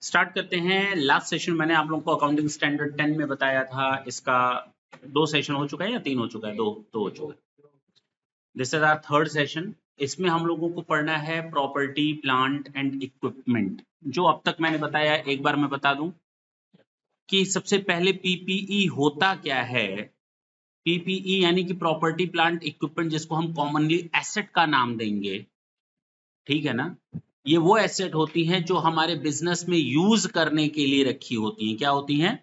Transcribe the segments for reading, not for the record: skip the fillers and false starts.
Start करते हैं। Last session मैंने आप लोगों को अकाउंटिंग स्टैंडर्ड 10 में बताया था। इसका 2 सेशन हो चुका है या 3 हो चुका है? दो हो चुका है। This is our third session. इसमें हम लोगों को पढ़ना है प्रॉपर्टी, प्लांट एंड इक्विपमेंट। जो अब तक मैंने बताया एक बार मैं बता दूं कि सबसे पहले पीपीई होता क्या है। पीपीई यानी कि प्रॉपर्टी, प्लांट, इक्विपमेंट, जिसको हम कॉमनली एसेट का नाम देंगे, ठीक है ना। ये वो एसेट होती हैं जो हमारे बिजनेस में यूज करने के लिए रखी होती हैं। क्या होती हैं?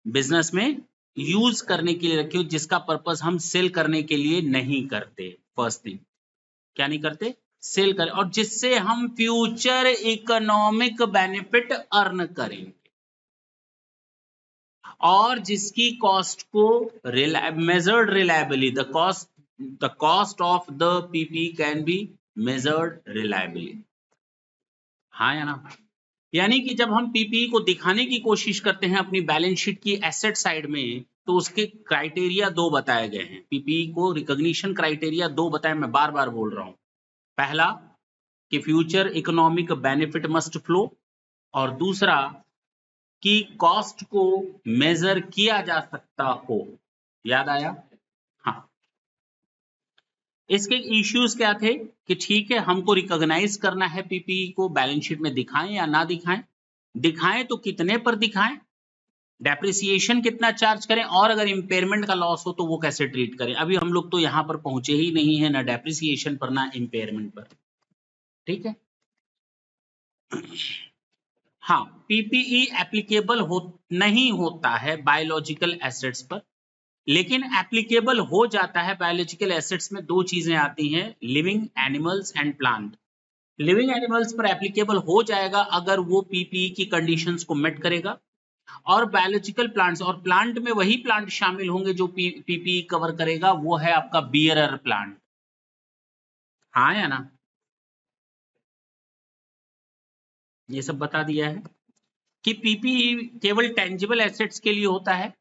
बिजनेस में यूज करने के लिए रखी हो, जिसका पर्पस हम सेल करने के लिए नहीं करते। फर्स्ट थिंग, क्या नहीं करते? सेल कर, और जिससे हम फ्यूचर इकोनॉमिक बेनिफिट अर्न करेंगे, और जिसकी कॉस्ट को measured reliably, the cost of the PP can be measured reliably. हाँ या ना? यानी कि जब हम पीपीई को दिखाने की कोशिश करते हैं अपनी बैलेंस शीट की एसेट साइड में, तो उसके क्राइटेरिया 2 बताए गए हैं। पीपीई को रिकॉग्निशन क्राइटेरिया 2 बताए, मैं बार बार बोल रहा हूं। पहला कि future economic benefit must flow, और दूसरा कि कॉस्ट को मेजर किया जा सकता हो। याद आया? हाँ। इसके इश्यूज क्या थे कि ठीक है, हमको रिकॉग्नाइज करना है पीपीई को, बैलेंस शीट में दिखाएं या ना दिखाएं, दिखाएं तो कितने पर दिखाएं, डेप्रिसिएशन कितना चार्ज करें, और अगर इंपेयरमेंट का लॉस हो तो वो कैसे ट्रीट करें। अभी हम लोग तो यहां पर पहुंचे ही नहीं है, ना डेप्रिसिएशन पर ना इंपेयरमेंट पर। ठीक है। हाँ, पीपीई एप्लीकेबल नहीं होता है बायोलॉजिकल एसेट्स पर, लेकिन एप्लीकेबल हो जाता है बायोलॉजिकल एसेट्स में। 2 चीजें आती हैं, living animals and plant. Living animals पर एप्लीकेबल हो जाएगा अगर वो पीपीई की कंडीशंस को मेट करेगा, और बायोलॉजिकल प्लांट्स, और प्लांट में वही प्लांट शामिल होंगे जो पीपीई कवर करेगा, वो है आपका बियरर प्लांट। हाँ या ना? ये सब बता दिया है कि पीपीई केवल टेंजिबल एसेट्स के लिए होता है।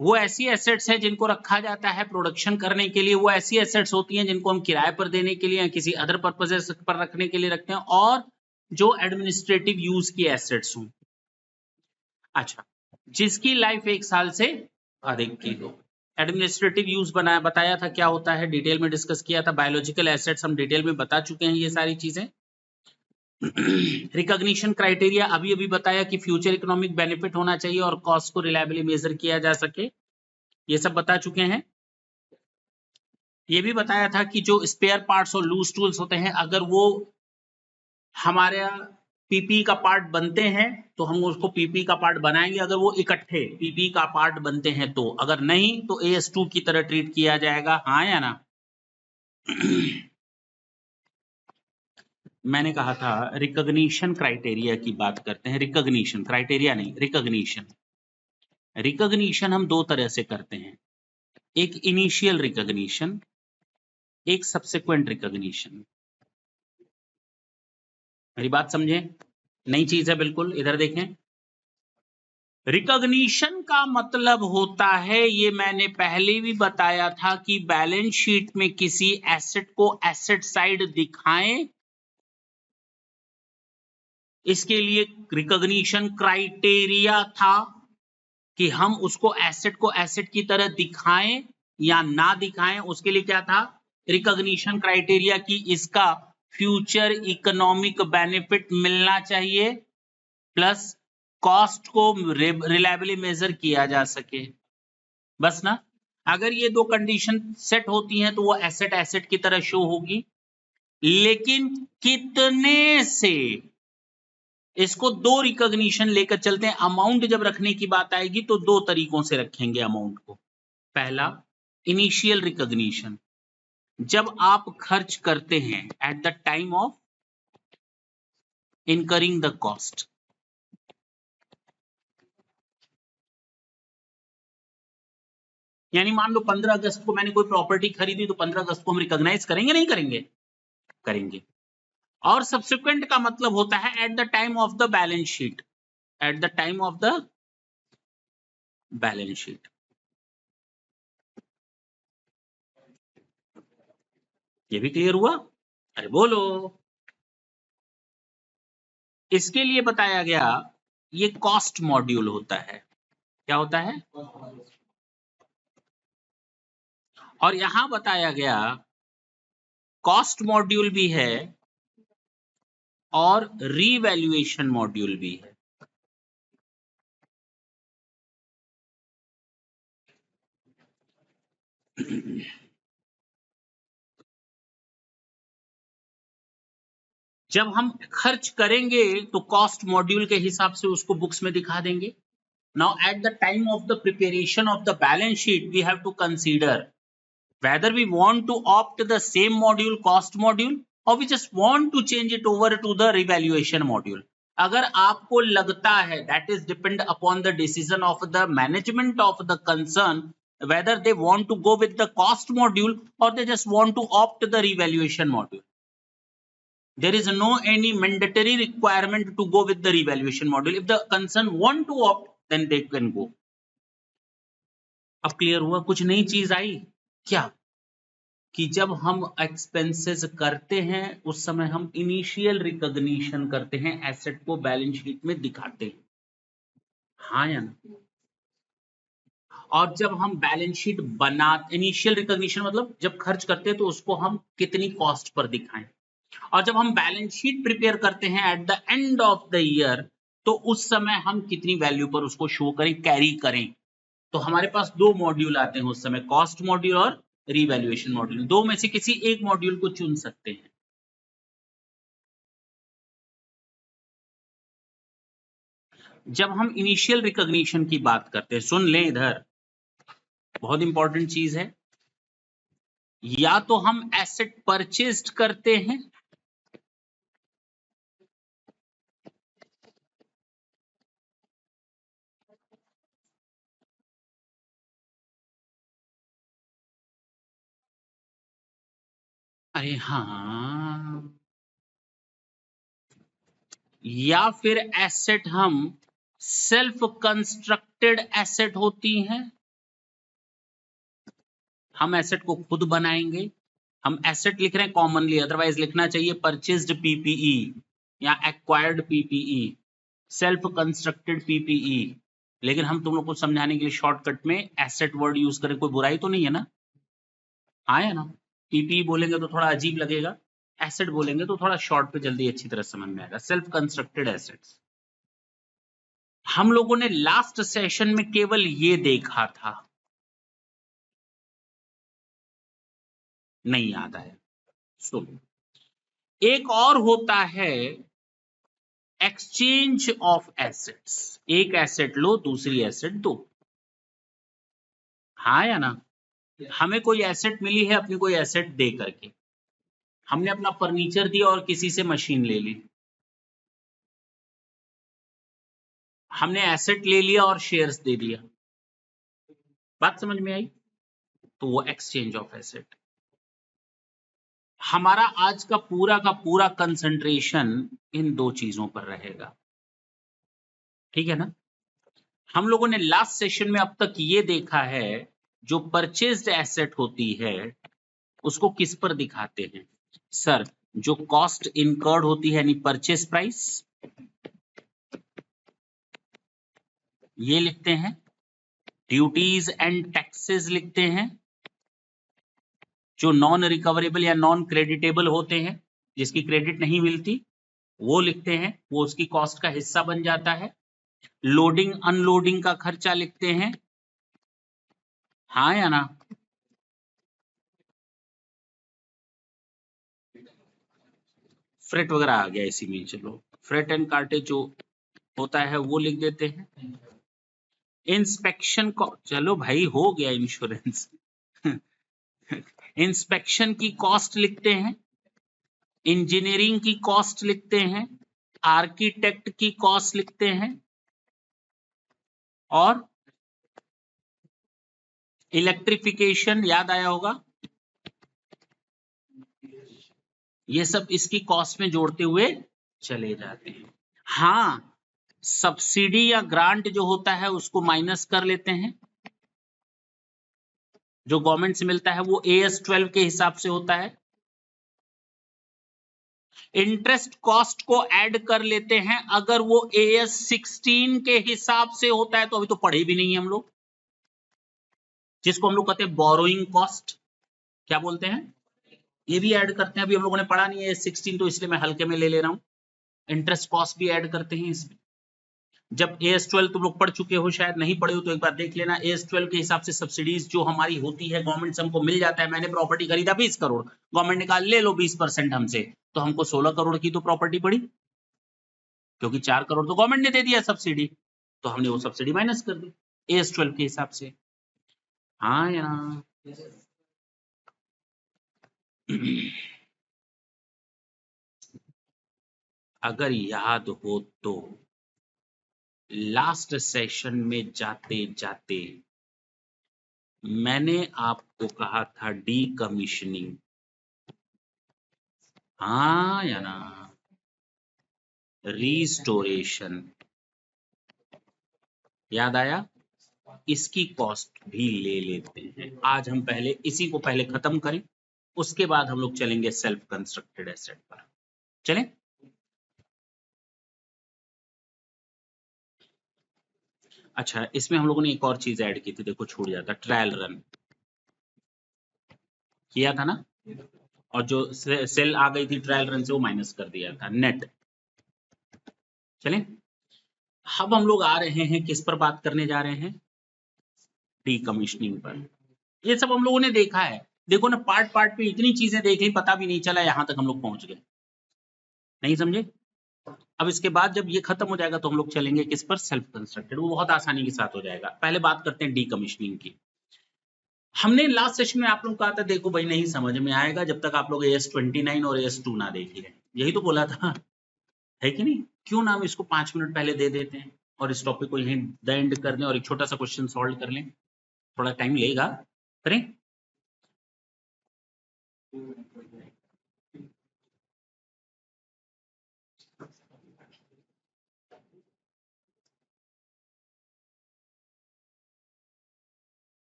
वो ऐसी एसेट्स है जिनको रखा जाता है प्रोडक्शन करने के लिए। वो ऐसी एसेट्स होती हैं जिनको हम किराए पर देने के लिए या किसी अदर पर्पजेस पर रखने के लिए रखते हैं, और जो एडमिनिस्ट्रेटिव यूज की एसेट्स हों। अच्छा, जिसकी लाइफ 1 साल से अधिक की हो। एडमिनिस्ट्रेटिव यूज बनाया, बताया था क्या होता है, डिटेल में डिस्कस किया था। बायोलॉजिकल एसेट्स हम डिटेल में बता चुके हैं ये सारी चीजें। रिकॉग्निशन क्राइटेरिया अभी अभी बताया कि फ्यूचर इकोनॉमिक बेनिफिट होना चाहिए और कॉस्ट को रिलायबली मेजर किया जा सके, ये सब बता चुके हैं। ये भी बताया था कि जो स्पेयर पार्ट्स और लूज टूल्स होते हैं, अगर वो हमारे पीपी का पार्ट बनते हैं तो हम उसको पीपी का पार्ट बनाएंगे, अगर वो इकट्ठे पीपी का पार्ट बनते हैं तो। अगर नहीं तो AS2 की तरह ट्रीट किया जाएगा। हाँ या ना? मैंने कहा था रिकॉग्निशन क्राइटेरिया की बात करते हैं। रिकॉग्निशन क्राइटेरिया नहीं, रिकॉग्निशन। रिकॉग्निशन हम 2 तरह से करते हैं, एक इनिशियल रिकॉग्निशन, एक सब्सिक्वेंट रिकॉग्निशन। मेरी बात समझे? नई चीज है बिल्कुल। इधर देखें, रिकॉग्निशन का मतलब होता है, ये मैंने पहले भी बताया था, कि बैलेंस शीट में किसी एसेट को एसेट साइड दिखाएं, इसके लिए रिकॉग्निशन क्राइटेरिया था कि हम उसको एसेट को एसेट की तरह दिखाएं या ना दिखाएं। उसके लिए क्या था? रिकॉग्निशन क्राइटेरिया कि इसका फ्यूचर इकोनॉमिक बेनिफिट मिलना चाहिए, प्लस कॉस्ट को रिलायबली मेजर किया जा सके। बस ना। अगर ये 2 कंडीशन सेट होती हैं तो वो एसेट एसेट की तरह शो होगी। लेकिन कितने से, इसको 2 रिकॉग्निशन लेकर चलते हैं। अमाउंट जब रखने की बात आएगी तो 2 तरीकों से रखेंगे अमाउंट को। पहला, इनिशियल रिकॉग्निशन, जब आप खर्च करते हैं eight the time of incurring the cost. यानी मान लो 15 अगस्त को मैंने कोई प्रॉपर्टी खरीदी, तो 15 अगस्त को हम रिकॉग्नाइज करेंगे नहीं करेंगे? करेंगे। और सब्सिक्वेंट का मतलब होता है eight the time of the balance sheet, eight the time of the balance sheet. ये भी क्लियर हुआ? अरे बोलो। इसके लिए बताया गया ये कॉस्ट मॉड्यूल होता है। क्या होता है? और यहां बताया गया कॉस्ट मॉड्यूल भी है और रीवैल्यूएशन मॉड्यूल भी है। जब हम खर्च करेंगे तो कॉस्ट मॉड्यूल के हिसाब से उसको बुक्स में दिखा देंगे। Now at the time of the preparation of the balance sheet, we have to consider whether we want to opt the same module, cost module, or we just want to change it over to the revaluation module. अगर आपको लगता है, that is depend upon the decision of the management of the concern, whether they want to go with the cost module or they just want to opt the revaluation module. There is no any mandatory requirement to go with the revaluation module. If the concern want to opt, then they can go. अब clear हुआ? कुछ नई चीज आई क्या? कि जब हम expenses करते हैं उस समय हम इनिशियल रिकॉग्निशन करते हैं, एसेट को बैलेंस शीट में दिखाते हैं, हाँ या ना? और जब हम बैलेंस शीट बना, इनिशियल रिकॉग्निशन मतलब जब खर्च करते हैं तो उसको हम कितनी कॉस्ट पर दिखाएं, और जब हम बैलेंस शीट प्रिपेयर करते हैं at the end of the year तो उस समय हम कितनी वैल्यू पर उसको शो करें, कैरी करें। तो हमारे पास दो मॉड्यूल आते हैं उस समय, कॉस्ट मॉड्यूल और रीवैल्यूएशन मॉड्यूल। दो में से किसी एक मॉड्यूल को चुन सकते हैं। जब हम इनिशियल रिकॉग्निशन की बात करते हैं, सुन लें इधर, बहुत इंपॉर्टेंट चीज है, या तो हम एसेट परचेस्ड करते हैं अरे हाँ, या फिर एसेट हम सेल्फ कंस्ट्रक्टेड एसेट होती हैं, हम एसेट को खुद बनाएंगे। हम एसेट लिख रहे हैं कॉमनली, अदरवाइज लिखना चाहिए परचेज्ड पीपीई या acquired PPE, self constructed PPE. लेकिन हम तुम लोग को समझाने के लिए शॉर्टकट में एसेट वर्ड यूज करें, कोई बुराई तो नहीं है ना? आया ना? पीपीई बोलेंगे तो थोड़ा अजीब लगेगा, एसेट बोलेंगे तो थोड़ा शॉर्ट पे जल्दी अच्छी तरह समझ में आएगा। Self constructed assets. हम लोगों ने लास्ट सेशन में केवल ये देखा था, नहीं याद आया? सुनो, एक और होता है एक्सचेंज ऑफ एसेट्स। एक एसेट लो, दूसरी एसेट दो, हाँ या ना? हमें कोई एसेट मिली है अपनी कोई एसेट दे करके, हमने अपना फर्नीचर दिया और किसी से मशीन ले ली, हमने एसेट ले लिया और शेयर्स दे दिया। बात समझ में आई? तो वो एक्सचेंज ऑफ एसेट। हमारा आज का पूरा कंसंट्रेशन इन दो चीजों पर रहेगा, ठीक है ना? हम लोगों ने लास्ट सेशन में अब तक ये देखा है, जो परचेज्ड एसेट होती है उसको किस पर दिखाते हैं सर? जो कॉस्ट इनकर्ड होती है यानी परचेज प्राइस, ये लिखते हैं। ड्यूटीज एंड टैक्सेस लिखते हैं। जो नॉन रिकवरेबल या नॉन क्रेडिटेबल होते हैं, जिसकी क्रेडिट नहीं मिलती, वो लिखते हैं, वो उसकी कॉस्ट का हिस्सा बन जाता है। लोडिंग अनलोडिंग का खर्चा लिखते हैं, हाँ या ना? फ्रेट वगैरह आ गया इसी में, चलो फ्रेट एंड कार्टेज जो होता है वो लिख देते हैं। इंस्पेक्शन को, चलो भाई हो गया इंश्योरेंस। इंस्पेक्शन की कॉस्ट लिखते हैं, इंजीनियरिंग की कॉस्ट लिखते हैं, आर्किटेक्ट की कॉस्ट लिखते हैं, और इलेक्ट्रिफिकेशन याद आया होगा, ये सब इसकी कॉस्ट में जोड़ते हुए चले जाते हैं। हाँ, सब्सिडी या ग्रांट जो होता है उसको माइनस कर लेते हैं, जो गवर्नमेंट से मिलता है वो AS 12 के हिसाब से होता है। इंटरेस्ट कॉस्ट को ऐड कर लेते हैं। अगर वो AS 16 के हिसाब से होता है तो अभी तो पढ़े भी नहीं है हम लोग, जिसको हम लोग कहते हैं बोरोइंग कॉस्ट, क्या बोलते हैं, ये भी ऐड करते हैं। अभी हम लोगों ने पढ़ा नहीं है AS 16, तो इसलिए मैं हल्के में ले रहा हूं। इंटरेस्ट कॉस्ट भी ऐड करते हैं इसमें। जब AS 12 तुम लोग पढ़ चुके हो, शायद नहीं पढ़े हो तो एक बार देख लेना। AS 12 के हिसाब से सब्सिडीज जो हमारी होती है, गवर्नमेंट से हमको मिल जाता है। मैंने प्रॉपर्टी खरीदा 20 करोड़, गवर्नमेंट ने कहा ले लो 20% हमसे, तो हमको 16 करोड़ की तो प्रॉपर्टी पड़ी, क्योंकि 4 करोड़ तो गवर्नमेंट ने दे दिया सब्सिडी, तो हमने वो सब्सिडी माइनस कर दी AS 12 के हिसाब से। हाँ यार अगर याद हो तो लास्ट सेशन में जाते जाते मैंने आपको कहा था डीकमीशनिंग, हाँ या ना, रीस्टोरेशन, याद आया? इसकी कॉस्ट भी ले लेते हैं। आज हम पहले इसी को पहले खत्म करें, उसके बाद हम लोग चलेंगे सेल्फ कंस्ट्रक्टेड एसेट पर। चलें? अच्छा, इसमें हम लोगों ने एक और चीज ऐड की थी, देखो छूट जाता, ट्रायल रन किया था ना, और जो सेल आ गई थी ट्रायल रन से वो माइनस कर दिया था नेट। चलें? अब हम लोग आ रहे हैं किस पर बात करने जा रहे हैं? डीकमीशनिंग पर। ये सब हम लोगों ने देखा है, देखो ना, पार्ट पार्ट पे इतनी चीजें देख ली, पता भी नहीं चला यहां तक हम लोग पहुंच गए, नहीं समझे? अब इसके बाद जब ये खत्म हो जाएगा तो हम लोग चलेंगे किस पर? सेल्फ कंस्ट्रक्टेड, वो बहुत आसानी के साथ हो जाएगा। पहले बात करते हैं डीकमीशनिंग की। हमने लास्ट सेशन में आप लोग कहा था देखो भाई नहीं समझ में आएगा जब तक आप लोग AS 29 और AS 2 ना देख लें, यही तो बोला था, है कि नहीं? क्यों ना हम इसको 5 मिनट पहले दे देते हैं और इस टॉपिक को यहीं द एंड कर दें और एक छोटा सा क्वेश्चन सॉल्व कर लें, थोड़ा टाइम लेगा, करें?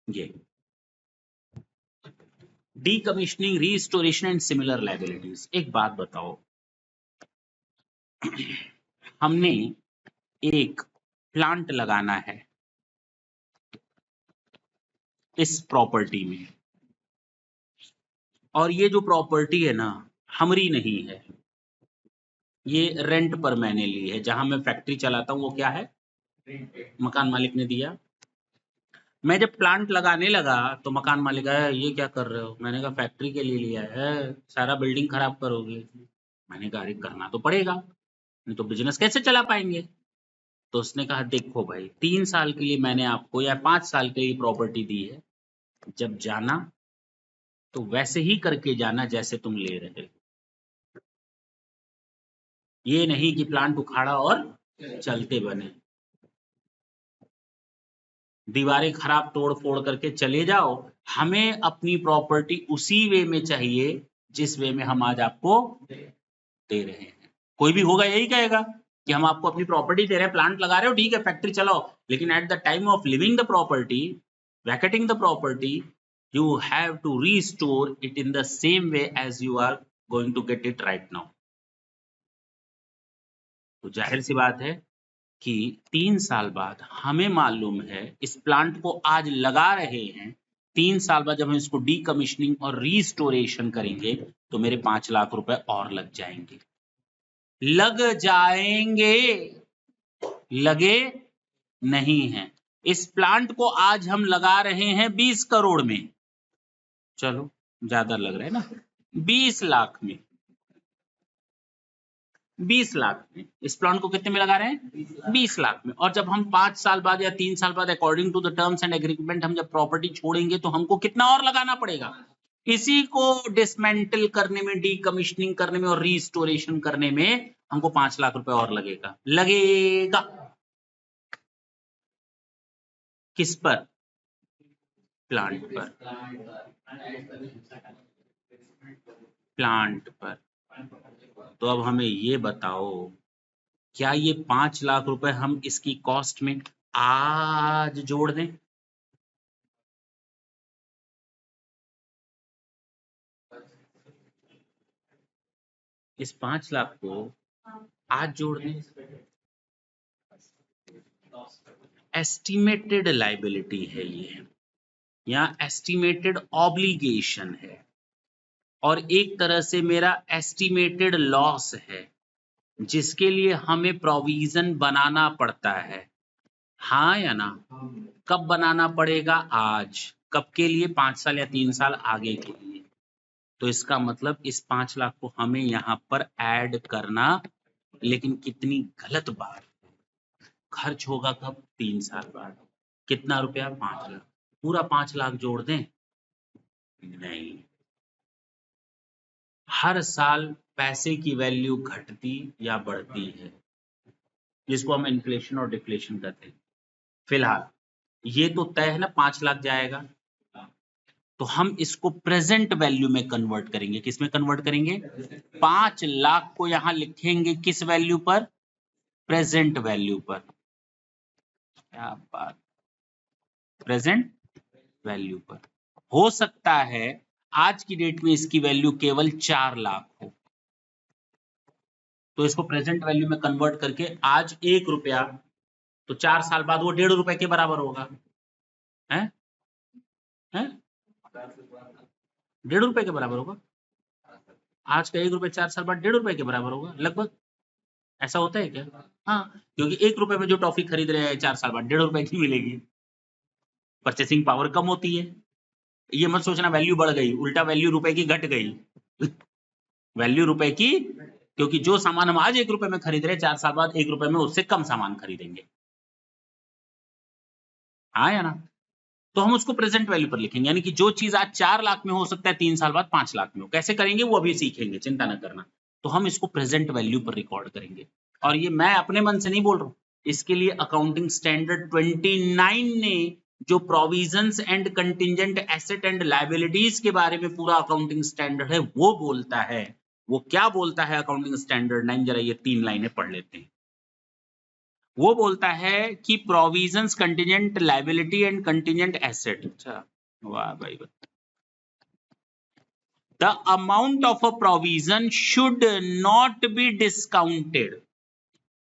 ये decommissioning, restoration and similar liabilities. एक बात बताओ, हमने एक प्लांट लगाना है इस प्रॉपर्टी में, और ये जो प्रॉपर्टी है ना हमारी नहीं है, ये रेंट पर मैंने ली है। जहां मैं फैक्ट्री चलाता हूँ वो क्या है? मकान मालिक ने दिया। मैं जब प्लांट लगाने लगा तो मकान मालिक आया, ये क्या कर रहे हो? मैंने कहा फैक्ट्री के लिए लिया है, सारा बिल्डिंग खराब करोगे। मैंने कहा अरे करना तो पड़ेगा, नहीं तो बिजनेस कैसे चला पाएंगे? तो उसने कहा देखो भाई 3 साल के लिए मैंने आपको या 5 साल के लिए प्रॉपर्टी दी है, जब जाना तो वैसे ही करके जाना जैसे तुम ले रहे हो, ये नहीं कि प्लांट उखाड़ा और चलते बने, दीवारें खराब तोड़ फोड़ करके चले जाओ। हमें अपनी प्रॉपर्टी उसी वे में चाहिए जिस वे में हम आज आपको दे रहे हैं। कोई भी होगा यही कहेगा कि हम आपको अपनी प्रॉपर्टी दे रहे हैं, प्लांट लगा रहे हो ठीक है, फैक्ट्री चलाओ, लेकिन at the time of leaving the property, vacating the property, you have to restore it in the same way as you are going to get it right now। तो जाहिर सी बात है कि 3 साल बाद हमें मालूम है इस प्लांट को आज लगा रहे हैं, 3 साल बाद जब हम इसको डीकमीशनिंग और रीस्टोरेशन करेंगे तो मेरे 5 लाख रुपए और लग जाएंगे, लग जाएंगे, लगे नहीं हैं। इस प्लांट को आज हम लगा रहे हैं 20 करोड़ में, चलो ज्यादा लग रहा है ना, 20 लाख में, 20 लाख में इस प्लांट को कितने में लगा रहे हैं? 20 लाख में। और जब हम 5 साल बाद या 3 साल बाद according to the terms and agreement हम जब प्रॉपर्टी छोड़ेंगे तो हमको कितना और लगाना पड़ेगा? इसी को डिसमेंटल करने में, डीकमीशनिंग करने में और रीस्टोरेशन करने में हमको 5 लाख रुपए और लगेगा, लगेगा। किस पर? प्लांट पर, प्लांट पर। तो अब हमें ये बताओ क्या ये 5 लाख रुपए हम इसकी कॉस्ट में आज जोड़ दें? इस 5 लाख को आज जोड़ दें, एस्टिमेटेड लाइबिलिटी है ये, या एस्टिमेटेड ऑब्लिगेशन है, और एक तरह से मेरा एस्टिमेटेड लॉस है जिसके लिए हमें प्रोविजन बनाना पड़ता है। हाँ या ना? कब बनाना पड़ेगा? आज। कब के लिए? 5 साल या 3 साल आगे के लिए। तो इसका मतलब इस 5 लाख को हमें यहाँ पर ऐड करना, लेकिन कितनी गलत बात। खर्च होगा कब? 3 साल बाद। कितना रुपया? 5 लाख। पूरा 5 लाख जोड़ दें? नहीं, हर साल पैसे की वैल्यू घटती या बढ़ती है, जिसको हम इन्फ्लेशन और डिफ्लेशन कहते हैं। फिलहाल ये तो तय है ना, 5 लाख जाएगा, तो हम इसको प्रेजेंट वैल्यू में कन्वर्ट करेंगे। किस में कन्वर्ट करेंगे? 5 लाख को यहां लिखेंगे किस वैल्यू पर? प्रेजेंट वैल्यू पर। क्या बात, प्रेजेंट वैल्यू पर। हो सकता है आज की डेट में इसकी वैल्यू केवल 4 लाख हो, तो इसको प्रेजेंट वैल्यू में कन्वर्ट करके आज 1 रुपया, तो 4 साल बाद वो 1.5 रुपए के बराबर होगा। है? 1.5 रुपए के बराबर होगा। आज का 1 रुपए 4 साल बाद 1.5 रुपए के बराबर होगा लगभग। ऐसा होता है क्या? हाँ, क्योंकि 1 रुपए में जो टॉफी खरीद रहे हैं 4 साल बाद 1.5 रुपए की मिलेगी। परचेसिंग पावर कम होती है। ये मत सोचना वैल्यू बढ़ गई, उल्टा वैल्यू रुपए की घट गई। वैल्यू रुपए की, क्योंकि जो सामान हम आज 1 रुपए में खरीद रहे हैं 4 साल बाद 1 रुपए में उससे कम सामान खरीदेंगे। हाँ या ना? तो हम उसको प्रेजेंट वैल्यू पर लिखेंगे, यानी कि जो चीज आज 4 लाख में हो सकता है 3 साल बाद 5 लाख में हो। कैसे करेंगे वो अभी सीखेंगे, चिंता न करना। तो हम इसको प्रेजेंट वैल्यू पर रिकॉर्ड करेंगे, और ये मैं अपने मन से नहीं बोल रहा हूं, इसके लिए अकाउंटिंग स्टैंडर्ड 29 ने जो provisions and contingent asset and liabilities के बारे में पूरा अकाउंटिंग स्टैंडर्ड है वो बोलता है। वो क्या बोलता है अकाउंटिंग स्टैंडर्ड 9? जरा ये 3 लाइनें पढ़ लेते हैं। वो बोलता है कि provisions, contingent liability and contingent asset. अच्छा, वाह भाई वाह। The amount of a provision should not be discounted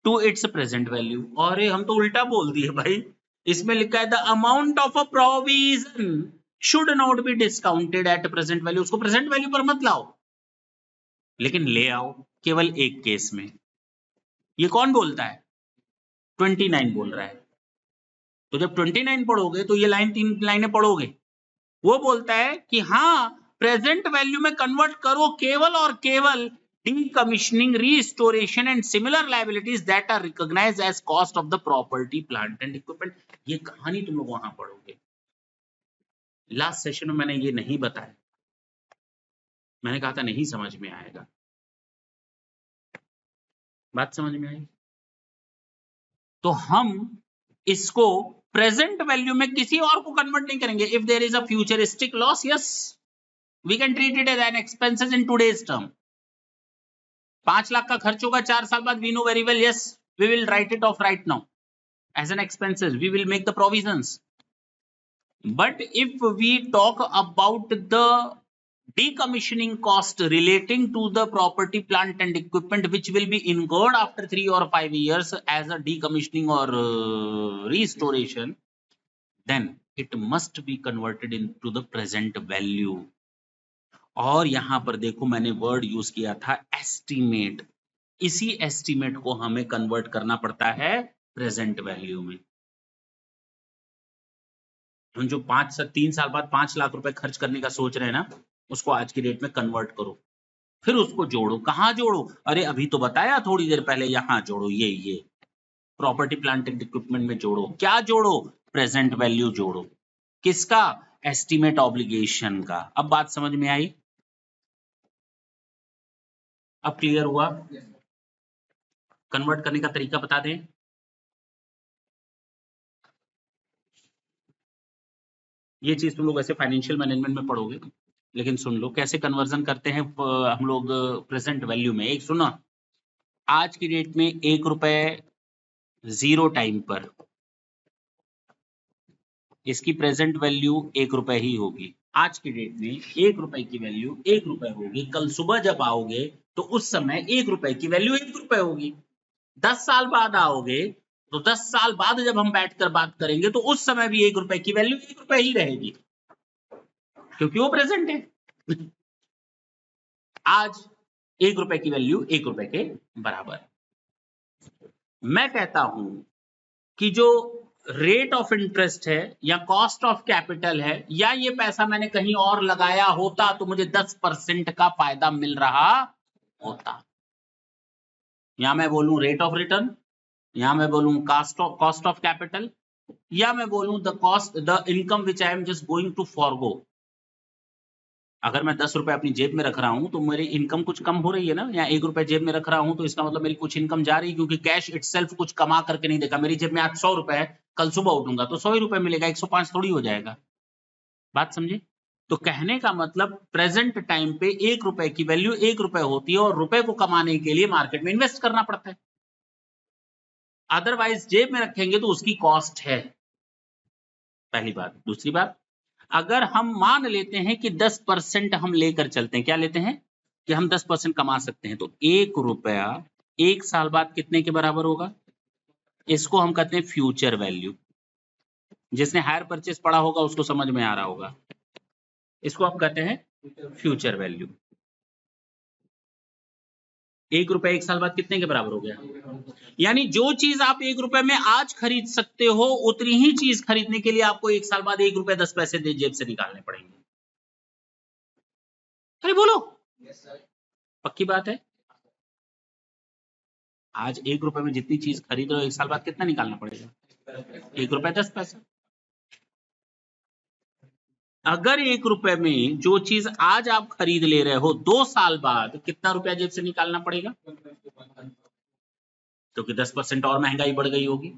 to its present value। और हम तो उल्टा बोल दिए भाई, इसमें लिखा है the amount of a provision should not be discounted at present value। उसको प्रेजेंट वैल्यू पर मत लाओ, लेकिन ले आओ केवल एक केस में। ये कौन बोलता है? 29 बोल रहा है। तो जब 29 पढ़ोगे तो ये लाइन 3 लाइनें पढ़ोगे। वो बोलता है कि हाँ, प्रेजेंट वैल्यू में कन्वर्ट करो केवल और केवल decommissioning, restoration and similar liabilities that are recognized as cost of the property, plant and equipment। ये कहानी तुम लोग वहां पढ़ोगे। लास्ट सेशन में मैंने ये नहीं बताया, मैंने कहा था नहीं समझ में आएगा। बात समझ में आई? तो हम इसको प्रेजेंट वैल्यू में किसी और को कन्वर्ट नहीं करेंगे। If there is a futuristic loss, yes, we can treat it as an expenses in today's term. 5 lakh का खर्च होगा 4 साल बाद, we know very well, yes, we will write it off right now as an expenses, we will make the provisions। But if we talk about the decommissioning cost relating to the property, plant and equipment which will be incurred after 3 or 5 years as a decommissioning or restoration, then it must be converted into the present value। और यहां पर देखो मैंने word use किया था estimate. इसी estimate को हमें कन्वर्ट करना पड़ता है प्रेजेंट वैल्यू में। हम जो 3 साल बाद 5 लाख रुपए खर्च करने का सोच रहे हैं ना, उसको आज की डेट में कन्वर्ट करो, फिर उसको जोड़ो। कहाँ जोड़ो? अरे अभी तो बताया थोड़ी देर पहले, यहां जोड़ो, ये प्रॉपर्टी, प्लांट एंड इक्विपमेंट में जोड़ो। क्या जोड़ो? प्रेजेंट वैल्यू जोड़ो। किसका? एस्टीमेट ऑब्लिगेशन का। अब बात समझ में आई? अब क्लियर हुआ? कन्वर्ट करने का तरीका बता दें। ये चीज तुम लोग वैसे फाइनेंशियल मैनेजमेंट में पढ़ोगे, लेकिन सुन लो कैसे कन्वर्जन करते हैं हम लोग प्रेजेंट वैल्यू में। एक सुनो, आज की डेट में 1 रुपए 0 टाइम पर इसकी प्रेजेंट वैल्यू 1 रुपए ही होगी। आज की डेट में 1 रुपए की वैल्यू 1 रुपए होगी, कल सुबह जब आओगे तो उस समय 1 रुपए की वैल्यू 1 रुपए होगी। 10 साल बाद आओगे तो 10 साल बाद जब हम बैठकर बात करेंगे तो उस समय भी 1 रुपए की वैल्यू 1 रुपए ही रहेगी, क्योंकि वो प्रेजेंट है। आज 1 रुपए की वैल्यू 1 रुपए के बराबर। मैं कहता हूं कि जो रेट ऑफ इंटरेस्ट है या कॉस्ट ऑफ कैपिटल है, या ये पैसा मैंने कहीं और लगाया होता तो मुझे 10% का फायदा मिल रहा होता। या मैं बोलूं रेट ऑफ रिटर्न, या मैं बोलूं कॉस्ट ऑफ कैपिटल, या मैं बोलूं the income which I am just going to forgo. अगर मैं 10 रुपए अपनी जेब में रख रहा हूं तो मेरी इनकम कुछ कम हो रही है ना, या 1 रुपए जेब में रख रहा हूं तो इसका मतलब मेरी कुछ इनकम जा रही है, क्योंकि कैश इटसेल्फ कुछ कमा करके नहीं देखा। मेरी जेब में आज 100 रुपए है, कल सुबह उठूंगा तो 100 ही रुपए मिलेगा, 105 थोड़ी हो जाएगा। बात समझे? तो कहने का मतलब प्रेजेंट टाइम पे 1 रुपए की वैल्यू 1 रुपए होती है, और रुपए को कमाने के लिए मार्केट में इन्वेस्ट करना पड़ता है। अदरवाइज जेब में रखेंगे तो उसकी कॉस्ट है, पहली बात। दूसरी बात, अगर हम मान लेते हैं कि 10% हम लेकर चलते हैं, क्या लेते हैं कि हम 10% कमा सकते हैं, तो 1 रुपया 1 साल बाद कितने के बराबर होगा? इसको हम कहते हैं फ्यूचर वैल्यू। जिसने हायर परचेस पढ़ा होगा उसको समझ में आ रहा होगा। इसको आप कहते हैं फ्यूचर वैल्यू। 1 रुपया 1 साल बाद कितने के बराबर हो गया? यानी जो चीज आप 1 रुपए में आज खरीद सकते हो, उतनी ही चीज खरीदने के लिए आपको 1 साल बाद 1 रुपए 10 पैसे जेब से निकालने पड़ेंगे। अरे बोलो, पक्की बात है? आज 1 रुपए में जितनी चीज खरीद रहे हो, 1 साल बाद कितना निकालना पड़ेगा? 1 रुपए 10 पैसा। अगर 1 रुपए में जो चीज आज आप खरीद ले रहे हो, 2 साल बाद कितना रुपया जेब से निकालना पड़ेगा? क्योंकि 10% और महंगाई बढ़ गई होगी।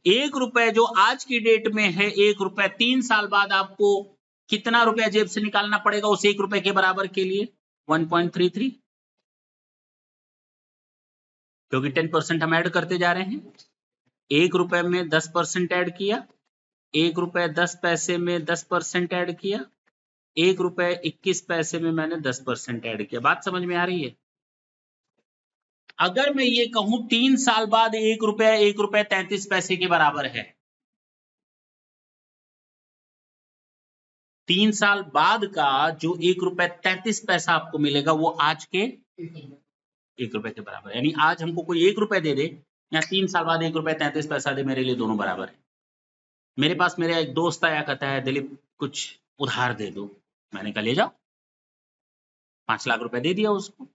1 रुपए जो आज की डेट में है 1 रुपए, 3 साल बाद आपको कितना रुपया जेब से निकालना पड़ेगा उस 1 रुपए के बराबर के लिए? 1.33, क्योंकि 10% हम ऐड करते जा रहे हैं। 1 रुपए में 10% ऐड किया, 1 रुपए 10 पैसे में 10% ऐड किया, 1 रुपए 21 पैसे में मैंने 10% ऐड किया। बात समझ में आ रही है? अगर मैं ये कहूं 3 साल बाद 1 रुपए 33 पैसे के बराबर है, 3 साल बाद का जो 1 रुपए 33 पैसा आपको मिलेगा वो आज के 1 रुपए के बराबर। यानी आज हमको कोई 1 रुपए दे दे या 3 साल बाद 1 रुपए 33 पैसा दे, मेरे लिए दोनों बराबर है। मेरे पास मेरा एक दोस्त आया, कहता है दिलीप कुछ उधार दे दो। मैंने कहा ले जाओ, 5 लाख रुपए दे दिया उसको।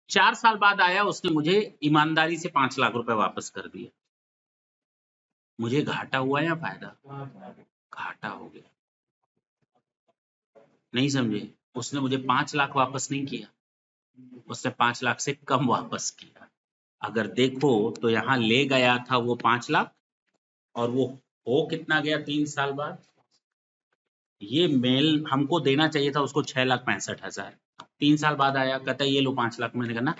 4 साल बाद आया, उसने मुझे ईमानदारी से 5 लाख रुपए वापस कर दिया। मुझे घाटा हुआ या फायदा? घाटा हो गया। नहीं समझे? उसने मुझे 5 लाख वापस नहीं किया, उसने 5 लाख से कम वापस किया। अगर देखो तो यहाँ ले गया था वो 5 लाख, और वो हो कितना गया 3 साल बाद? ये मेल हमको देना चाहिए था उसको 6,65,000। 3 साल बाद आया, कहता है ये लो 5 लाख। मैंने कहा ना,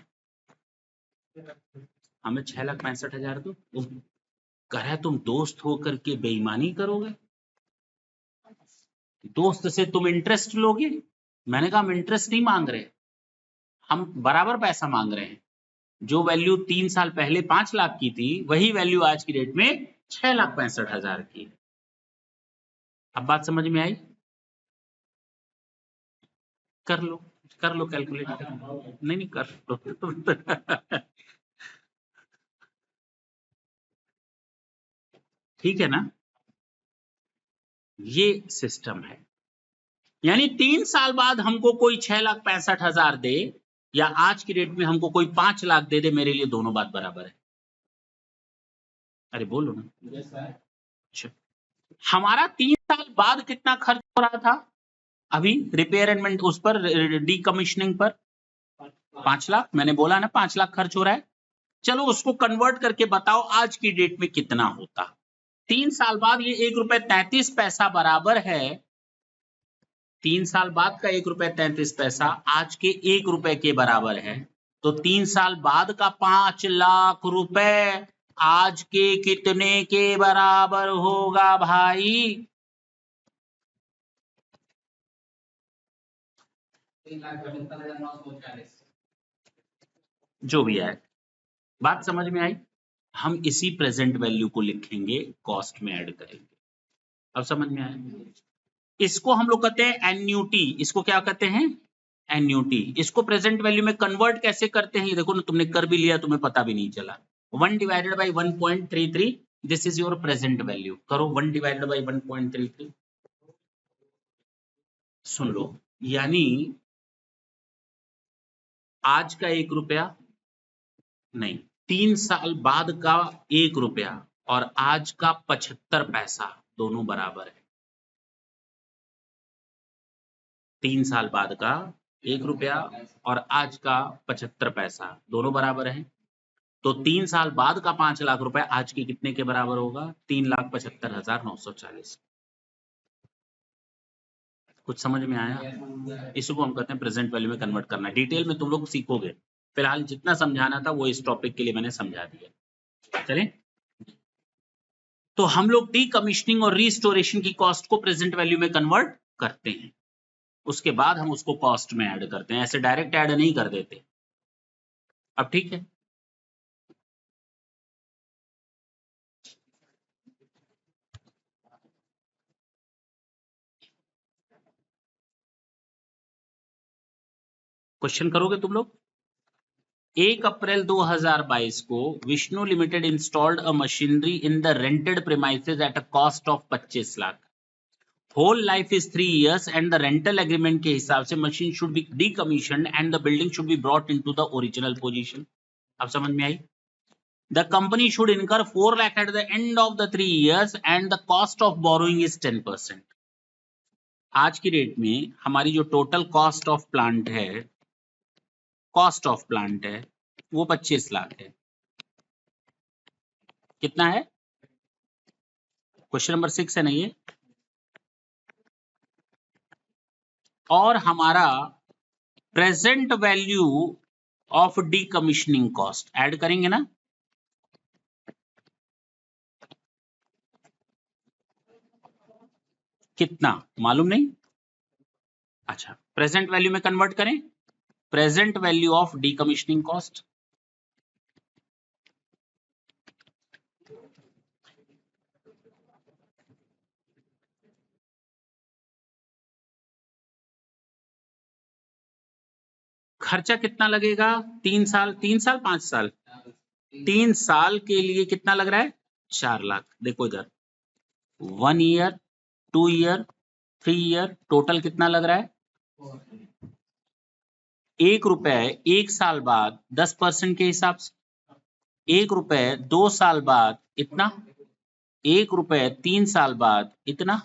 हमें 6,65,000 दो। कह रहा है तुम दोस्त होकर के बेईमानी करोगे, दोस्त से तुम इंटरेस्ट लोगे। मैंने कहा हम इंटरेस्ट नहीं मांग रहे, हम बराबर पैसा मांग रहे हैं। जो वैल्यू 3 साल पहले 5 लाख की थी, वही वैल्यू आज की डेट में 6,65,000 की है। अब बात समझ में आई? कर लो कैलकुलेट कर लो। नहीं कर लो। ठीक है ना? ये सिस्टम है। यानी 3 साल बाद हमको कोई 6,65,000 दे, या आज की डेट में हमको कोई 5 लाख दे दे, मेरे लिए दोनों बात बराबर है। अरे बोलो ना। अच्छा, हमारा 3 साल बाद कितना खर्च हो रहा था अभी रिपेयर एंड मेंटेनेंस, उस पर डीकमीशनिंग पर? 5 लाख। मैंने बोला ना 5 लाख खर्च हो रहा है। चलो उसको कन्वर्ट करके बताओ आज की डेट में कितना होता। 3 साल बाद ये 1 रुपए 33 पैसा बराबर है, 3 साल बाद का 1 रुपए 33 पैसा आज के 1 रुपए के बराबर है। तो 3 साल बाद का 5 लाख रुपए आज के कितने के बराबर होगा भाई? 3,75,940। जो भी है, बात समझ में आई? हम इसी प्रेजेंट वैल्यू को लिखेंगे, कॉस्ट में ऐड करेंगे। अब समझ में आया? इसको हम लोग कहते हैं एन्यूटी। इसको क्या कहते हैं? एन्यूटी। इसको प्रेजेंट वैल्यू में कन्वर्ट कैसे करते हैं? ये देखो ना, तुमने कर भी लिया, तुम्हें पता भी नहीं चला। 1 divided by 1.33, this is your present value. करो 1 डिवाइडेड बाई 1.33। सुन लो, यानी आज का 1 रुपया नहीं, 3 साल बाद का 1 रुपया और आज का 75 पैसा दोनों बराबर है। 3 साल बाद का 1 रुपया और आज का 75 पैसा दोनों बराबर है। तो 3 साल बाद का 5 लाख रुपए आज के कितने के बराबर होगा? 3,75,940। कुछ समझ में आया? इसको हम कहते हैं प्रेजेंट वैल्यू में कन्वर्ट करना। डिटेल में तुम लोग सीखोगे, फिलहाल जितना समझाना था वो इस टॉपिक के लिए मैंने समझा दिया। चले, तो हम लोग डीकमीशनिंग और रिस्टोरेशन की कॉस्ट को प्रेजेंट वैल्यू में कन्वर्ट करते हैं, उसके बाद हम उसको कॉस्ट में ऐड करते हैं, ऐसे डायरेक्ट ऐड नहीं कर देते। अब ठीक है, क्वेश्चन करोगे तुम लोग? 1 अप्रैल 2022 को Vishnu limited installed a machinery in the rented premises at a cost of 25 lakh. Whole life is 3 years and the rental agreement के हिसाब से machine should be decommissioned and the building should be brought into the original position. अब समझ में आई? The company should incur 4 lakh at the end of the 3 years and the cost of borrowing is 10%. आज की date में हमारी जो total cost of plant है, वो 25 लाख है। कितना है? क्वेश्चन नंबर 6 है ना ये। और हमारा present value of decommissioning cost add करेंगे ना? कितना मालूम नहीं? अच्छा, प्रेजेंट वैल्यू में कन्वर्ट करें। Present value of decommissioning cost, खर्चा कितना लगेगा? 3 साल 5 साल, 3 साल के लिए कितना लग रहा है? 4 लाख। देखो इधर 1 ईयर, 2 ईयर, 3 ईयर, टोटल कितना लग रहा है? 1 रुपए 1 साल बाद 10% के हिसाब से, 1 रुपए 2 साल बाद इतना, 1 रुपए 3 साल बाद इतना।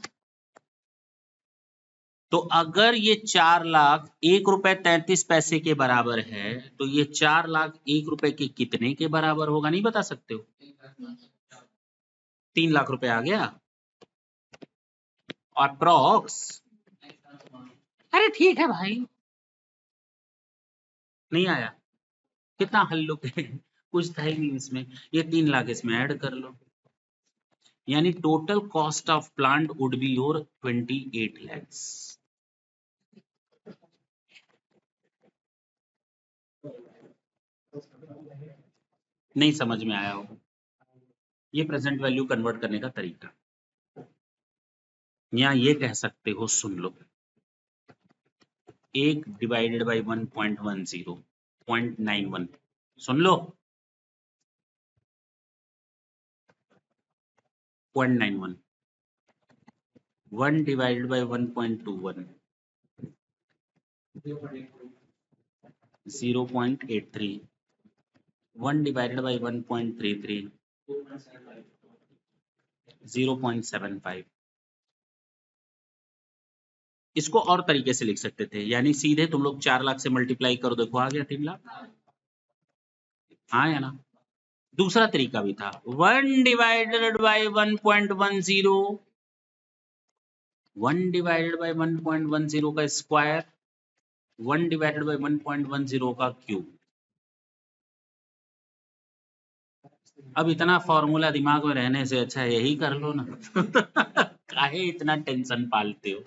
तो अगर ये 4 लाख 1 रुपए 33 पैसे के बराबर है, तो ये 4 लाख 1 रुपए के कितने के बराबर होगा? नहीं बता सकते हो? 3 लाख रुपए आ गया अप्रॉक्स। अरे ठीक है भाई, नहीं आया? कितना हल्लुक है, कुछ था ही नहीं इसमें। ये 3 लाख इसमें ऐड कर लो, यानी total cost of plant would be your 28 lakhs। नहीं समझ में आया हो? ये प्रेजेंट वैल्यू कन्वर्ट करने का तरीका। या ये कह सकते हो, सुन लो, 1 divided by 1.10 0.91, soon low 0.91, 1 divided by 1.21 0.83, 1 divided by 1.33 0.75। इसको और तरीके से लिख सकते थे, यानी सीधे तुम लोग 4 लाख से मल्टीप्लाई करो, देखो आ गया 3 लाख। हाँ या ना? दूसरा तरीका भी था, 1 डिवाइडेड बाई 1.10, 1 डिवाइडेड बाई 1.10 का स्क्वायर, 1 डिवाइडेड बाई 1.10 का क्यूब। अब इतना फॉर्मूला दिमाग में रहने से अच्छा यही कर लो ना। काहे इतना टेंशन पालते हो?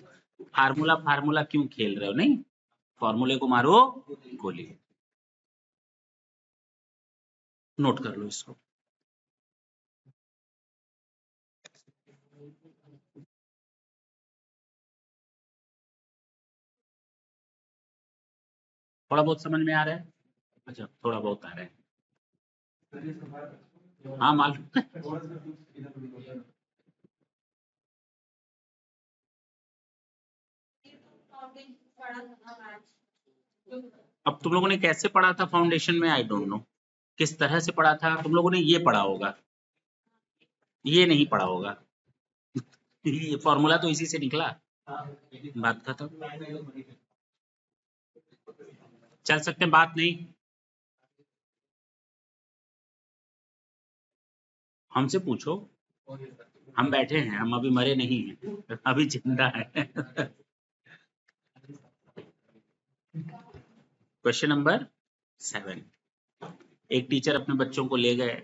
फार्मूला फार्मूला क्यों खेल रहे हो? नहीं, फॉर्मूले को मारो गोली। नोट कर लो इसको। थोड़ा बहुत समझ में आ रहा है? अच्छा, थोड़ा बहुत आ रहा है। हाँ, मालूम। अब तुम लोगों ने कैसे पढ़ा था फाउंडेशन में? आई डोंट नो किस तरह से पढ़ा था। तुम लोगों ने ये पढ़ा होगा, ये नहीं पढ़ा होगा। ये फॉर्मूला तो इसी से निकला। बात खत्म। चल सकते हैं, बात नहीं। हमसे पूछो, हम बैठे हैं, हम अभी मरे नहीं हैं, अभी जिंदा है। Question number 7। एक टीचर अपने बच्चों को ले गए,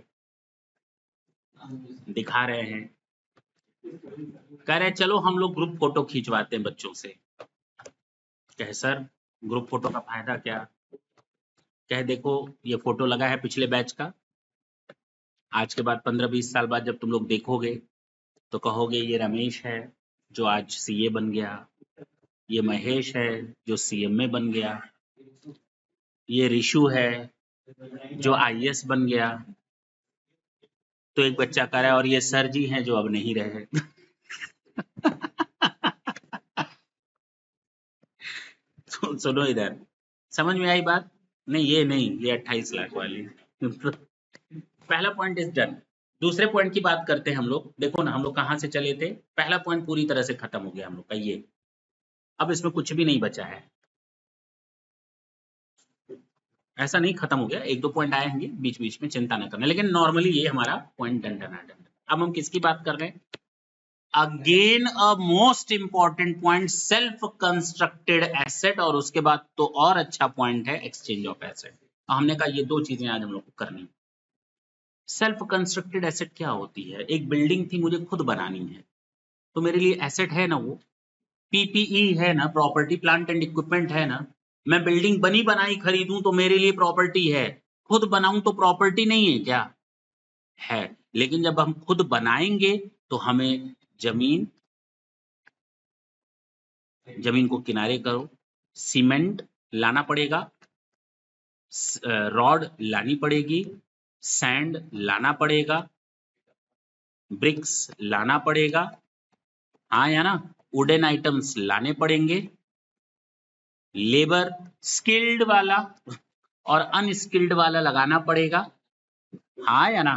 दिखा रहे हैं, कह रहे चलो हम लोग ग्रुप फोटो खिंचवाते हैं बच्चों से। कहे सर ग्रुप फोटो का फायदा क्या? कहे देखो ये फोटो लगा है पिछले बैच का, आज के बाद 15-20 साल बाद जब तुम लोग देखोगे तो कहोगे ये रमेश है जो आज सीए बन गया, ये महेश है जो सीएमए बन गया, ये ऋषु है जो आईएएस बन गया। तो एक बच्चा कह रहा है और ये सर जी हैं जो अब नहीं रहे। सुनो इधर, समझ में आई बात? नहीं ये नहीं, ये 28 लाख वाली। पहला पॉइंट इज डन। दूसरे पॉइंट की बात करते हैं हम लोग। देखो ना हम लोग कहाँ से चले थे, पहला पॉइंट पूरी तरह से खत्म हो गया हम लोग का ये। अब इसमें कुछ भी नहीं बचा है। ऐसा नहीं खत्म हो गया, एक दो पॉइंट आए होंगे बीच बीच में, चिंता न करना, लेकिन नॉर्मली ये हमारा पॉइंट डन डन डन। अब हम किसकी बात कर रहे हैं? Again a most important point, self constructed asset, और उसके बाद तो और अच्छा पॉइंट है एक्सचेंज ऑफ एसेट। हमने कहा ये दो चीजें आज हम लोग को करनी। सेल्फ कंस्ट्रक्टेड एसेट क्या होती है? एक बिल्डिंग थी, मुझे खुद बनानी है, तो मेरे लिए एसेट है ना वो। पीपीई है ना, प्रॉपर्टी प्लांट एंड इक्विपमेंट है ना। मैं बिल्डिंग बनी बनाई खरीदूं तो मेरे लिए प्रॉपर्टी है, खुद बनाऊं तो प्रॉपर्टी नहीं है क्या? है। लेकिन जब हम खुद बनाएंगे तो हमें जमीन जमीन को किनारे करो, सीमेंट लाना पड़ेगा, रॉड लानी पड़ेगी, सैंड लाना पड़ेगा, ब्रिक्स लाना पड़ेगा, हाँ या ना, वुडन आइटम्स लाने पड़ेंगे, लेबर स्किल्ड वाला और अनस्किल्ड वाला लगाना पड़ेगा, हाँ या ना,